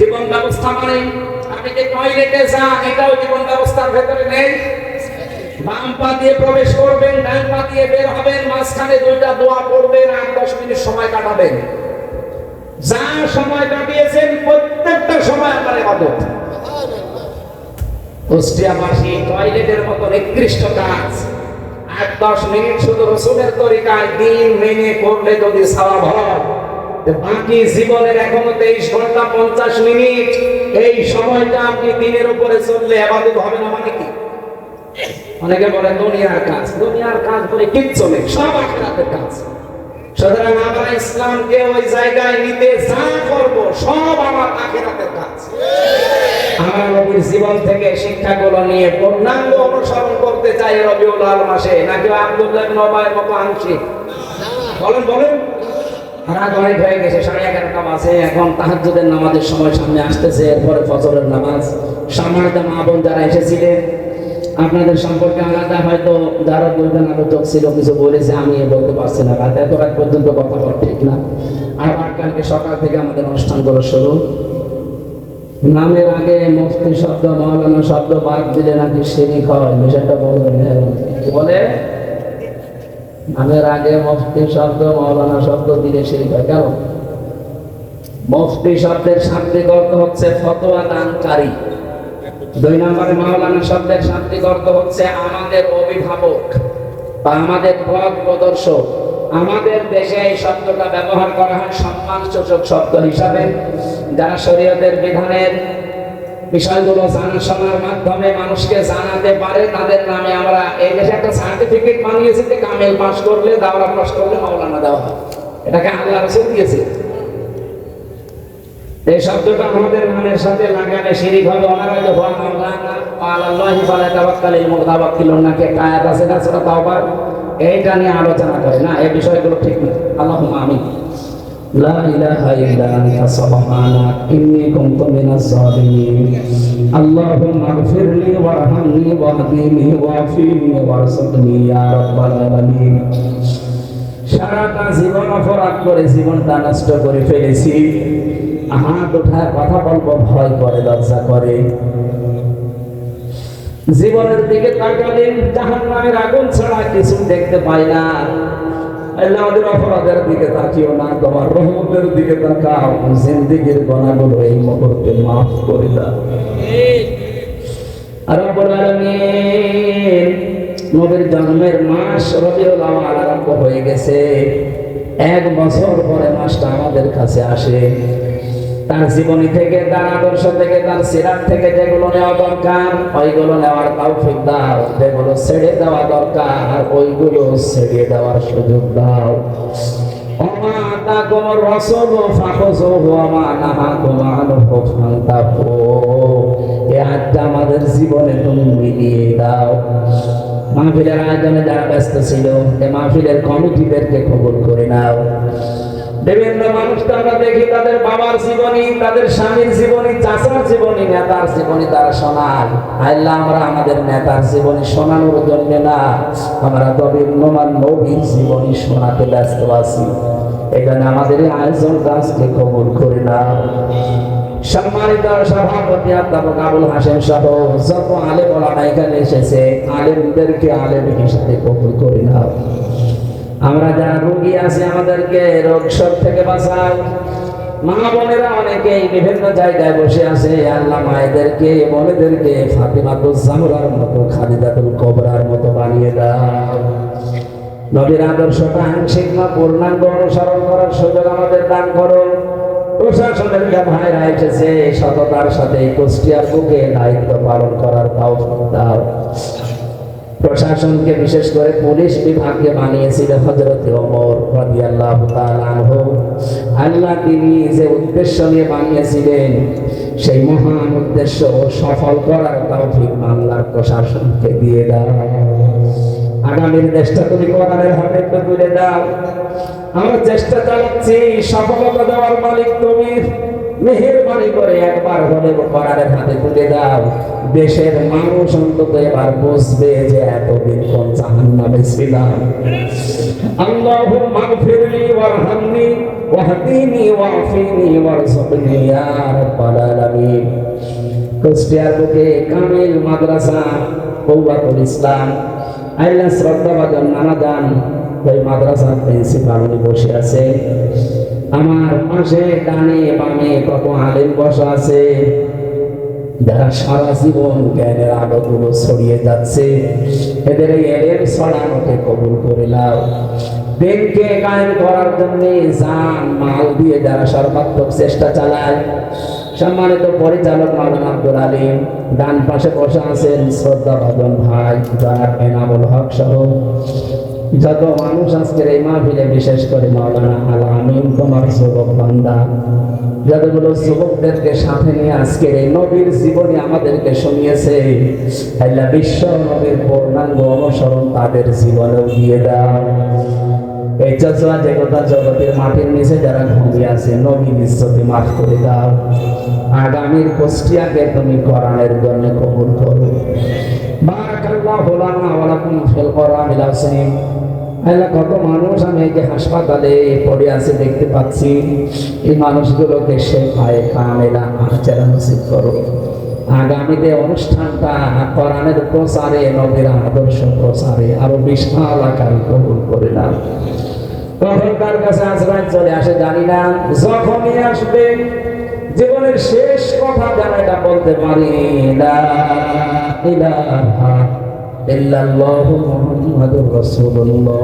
জীবন ব্যবস্থা মানে আপনি যে টয়লেটে যান, এটাও জীবন ব্যবস্থার ভেতরে নেই। বাম পা দিয়ে প্রবেশ করবেন, ডান পা দিয়ে বের হবেন, মাঝখানে 2টা দোয়া পড়বেন, 8-10 মিনিট সময় কাটাবেন। যা সময় কাটিয়েছেন প্রত্যেকটা সময় আপনার ইবাদত। কুষ্টিয়াবাসী টয়লেটের মতো নিকৃষ্ট কাজ 8-10 মিনিট শুধু রাসূলের তরিকায় দিন মেনে করলে যদি সওয়াব হয়, বাকি জীবনের এখনো 23 ঘন্টা 50 মিনিট, এই সময়টা আপনি দিনের উপরে চললে ইবাদত হবে না মানে কি? অনেকে বলে দুনিয়ার কাজ বলে কিচ্ছু নেই, সব আখিরাতের কাজ। সুতরাং আমরা ইসলামকে ওই জায়গায় নিতে যা করব সব আমার আখিরাতের কাজ। আমরা নবীর জীবন থেকে শিক্ষাগুলো নিয়ে পূর্ণাঙ্গ অনুসরণ করতে চাই রবিউল আউয়াল মাসে, নাকি আব্দুল্লাহ ইবনে ওবাইয়ের মতো আংশিক? বলেন। রাত অনেক হয়ে গেছে, 11:30টা বাজে। এখন তাহাজ্জুদের নামাজের সময় সামনে আসতেছে, এরপরে ফজরের নামাজ। সম্মানিত মা বোন যারা এসেছিলেন, আপনাদের সম্পর্কে আলাদা হয়তো যারা বলবেন আলোচক ছিল, কিছু বলেছে, আমি বলতে পারছি না। রাত এত রাত পর্যন্ত কথা বলা ঠিক না। আর কালকে সকাল থেকে আমাদের অনুষ্ঠানগুলো শুরু। নামের আগে মুফতি শব্দ, মাওলানা শব্দ বাদ দিলে নাকি শিরিক হয়, বিষয়টা বলবেন। কি বলে? নামের আগে মুফতি শব্দ, মাওলানা শব্দ দিলে শিরিক হয়। কেন? মুফতি শব্দের শাব্দিক অর্থ হচ্ছে ফতোয়া দানকারী। 2 নম্বরে মাওলানা শব্দের শাব্দিক অর্থ হচ্ছে আমাদের অভিভাবক বা আমাদের পথ প্রদর্শক। আমাদের দেশে এই শব্দটা ব্যবহার করা হয় সম্মানসূচক শব্দ হিসাবে। যারা শরীয়তের বিধানের বিষয়গুলো জানাশোনার মাধ্যমে মানুষকে জানাতে পারে, তাদের নামে আমরা এই দেশে একটা সার্টিফিকেট বানিয়েছি যে কামেল পাস করলে, দাওরা পাস করলে মাওলানা দেওয়া হয়। এটাকে আল্লাহ রাসূল দিয়েছে। এই শব্দটা আমাদের নামের সাথে লাগালে শিরিক হবে। ওনারা যে বলেন মাওলানা আল্লাহি ফালা তাওয়াক্কালিল মুতাওয়াক্কিলুন, নাকি একটা আয়াত আছে না সূরা তাওবার, এইটা নিয়ে আলোচনা করে না। এই বিষয়গুলো ঠিক না। আল্লাহুম্মা আমিন। লা ইলাহা ইল্লা আনতা সুবহানাক ইন্নী কুনতু মিনাজ জালিমিন। আল্লাহুম্মা ইগফিরলি ওয়ারহামনি ওয়াহদিনি ওয়াফিনি ওয়ারযুকনি ইয়া রাব্বাল আলামিন। সারাটা জীবন অপরাধ করে জীবনটা নষ্ট করে ফেলেছি। হাত উঠায় কথা বলবো ভয় করে, লজ্জা করে। জীবনের দিকে তাকালে জাহান্নামের আগুন ছাড়া কিছু দেখতে পাই না। আল্লাহ আমাদের অপরাধের দিকে তাকিও না, তোমার রহমতের দিকে তাকাও। জিন্দেগীর গুনাহগুলো এই মুহূর্তে মাফ করে দাও। আর রব্বুল আলামিন, নবীর জন্মের মাস রবিউল আউয়াল আরম্ভ হয়ে গেছে। 1 বছর পরে মাসটা আমাদের কাছে আসে। তার জীবনী থেকে, তার আদর্শ থেকে, তার সিরাত থেকে যেগুলো নেওয়া দরকার ওইগুলো নেওয়ার তৌফিক দাও, যেগুলো ছেড়ে দেওয়া দরকার ওইগুলো ছেড়ে দেওয়ার সুযোগ দাও। ওমা আতাকুমুর রাসূলু ফাখুযুহু ওয়া মা নাহাকুম আনহু ফান্তাহু। এই আয়াতটা আমাদের জীবনে তুমি মিলিয়ে দাও। মাহফিলের আয়োজনে যারা ব্যস্ত ছিল, এই মাহফিলের কমিটিদেরকে কবুল করে নাও। বিভিন্ন মানুষ আমরা দেখি তাদের বাবার জীবনী, তাদের স্বামীর জীবনী, চাচার জীবনী, নেতার জীবনী তারা শোনায়। আল্লাহ আমরা আমাদের নেতার জীবনী শোনানোর জন্য না, আমরা নবীর নবীর জীবনী শোনাতে ব্যস্ত আছি। এখানে আমাদের এই আয়োজন কাজকে কবুল করে নাও। সম্মানিত সভাপতি অধ্যাপক আবুল হাশেম সহ যত আলেম ওলামা এখানে এসেছে, আলেমদেরকে আলেম হিসেবে কবুল করে নাও। আমরা যারা রোগী আছি আমাদেরকে রোগ শোক থেকে বাঁচাও। মা বোনেরা অনেকেই বিভিন্ন জায়গায় বসে আছে, আল্লাহ মায়েদেরকে বোনেদেরকে ফাতিমাতুজ জাহরার মতো, খাদিজাতুল কুবরার মতো বানিয়ে দাও। নবীর আদর্শটা আংশিক না পূর্ণাঙ্গ অনুসরণ করার সুযোগ আমাদের দান করো। প্রশাসনের ভাইরা এসেছে, সততার সাথে কুষ্টিয়ার বুকে দায়িত্ব পালন করার তৌফিক দাও। প্রশাসনকে বিশেষ করে পুলিশ বিভাগকে বানিয়েছিল হযরত ওমর রাদিয়াল্লাহু তাআলা আনহু। আল্লাহ তিনি যে উদ্দেশ্য নিয়ে বানিয়েছিলেন সেই মহান উদ্দেশ্য সফল করার তৌফিক বাংলার প্রশাসনকে দিয়ে দাও। আগামীর দেশটা তুমি কোরআনের হাতে তুলে দাও। আমরা চেষ্টা চালাচ্ছি, সফলতা দেওয়ার মালিক তুমি। মেহেরবানি করে একবার হলে কোরআনের হাতে তুলে দাও। দেশের মানুষ অন্তত এবার বুঝবে যে এতদিন কোন জাহান্নামে ছিলাম। আল্লাহুম্মা গফিরলি ওয়ারহামনি ওয়াহদিনি ওয়াফিনি ওয়ারযুকনি ইয়া রাব্বাল আলামিন। কুষ্টিয়ার বুকে কামিল মাদ্রাসা কওয়াতুল ইসলাম আল্লাহ শ্রদ্ধাভাজন নানাজান ওই মাদ্রাসার প্রিন্সিপাল উনি বসে আছে। আমার পাশে ডানে বামে কত আলেম বসা আছে, যারা সারা জীবন জ্ঞানের আলোগুলো ছড়িয়ে যাচ্ছে। এদের এই এলেম ছড়ানোকে কবুল করে নাও। দিনকে কায়েম করার জন্য জান মাল দিয়ে যারা সর্বাত্মক চেষ্টা চালায়, সম্মানিত পরিচালক মাওলানা আব্দুল আলিম, ডান পাশে বসে আছেন শ্রদ্ধাভাজন ভাই জনাব এনামুল হক সহ যত মানুষ আজকের এই মাহফিলে, বিশেষ করে মাওলানা আল আমিন তোমার যুবক বান্দা, যতগুলো যুবকদেরকে সাথে নিয়ে আজকের এই নবীর জীবনী আমাদেরকে শুনিয়েছে, আল্লাহ বিশ্ব নবীর পূর্ণাঙ্গ অনুসরণ তাদের জীবনেও দিয়ে দাও। এই চচুয়া জগতা জগতের মাটির নিচে যারা ঘুমিয়ে আছে, নবীর ইজ্জতে মাফ করে দাও। আগামীর কুষ্টিয়াকে তুমি কোরআনের জন্য কবুল করো। বারাকাল্লাহু লানা ওয়া লাকুম ফিল কোরআনিল আযীম। আল্লাহ, কত মানুষ আমি এই যে হাসপাতালে পড়ে আছে দেখতে পাচ্ছি, এই মানুষগুলোকে শেফায়ে কামেলা আজরা নসিব করো। আগামীতে অনুষ্ঠানটা কোরআনের প্রচারে, নবীর আদর্শ প্রচারে আরো বিশাল আকারে কবুল করে নাও। কখনকার কাছে আজরাইল চলে আসে জানি না, যখনই আসবে জীবনের শেষ কথা যেন এটা বলতে পারি, লা ইলাহা ইল্লাল্লাহু মুহাম্মাদুর রাসূলুল্লাহ।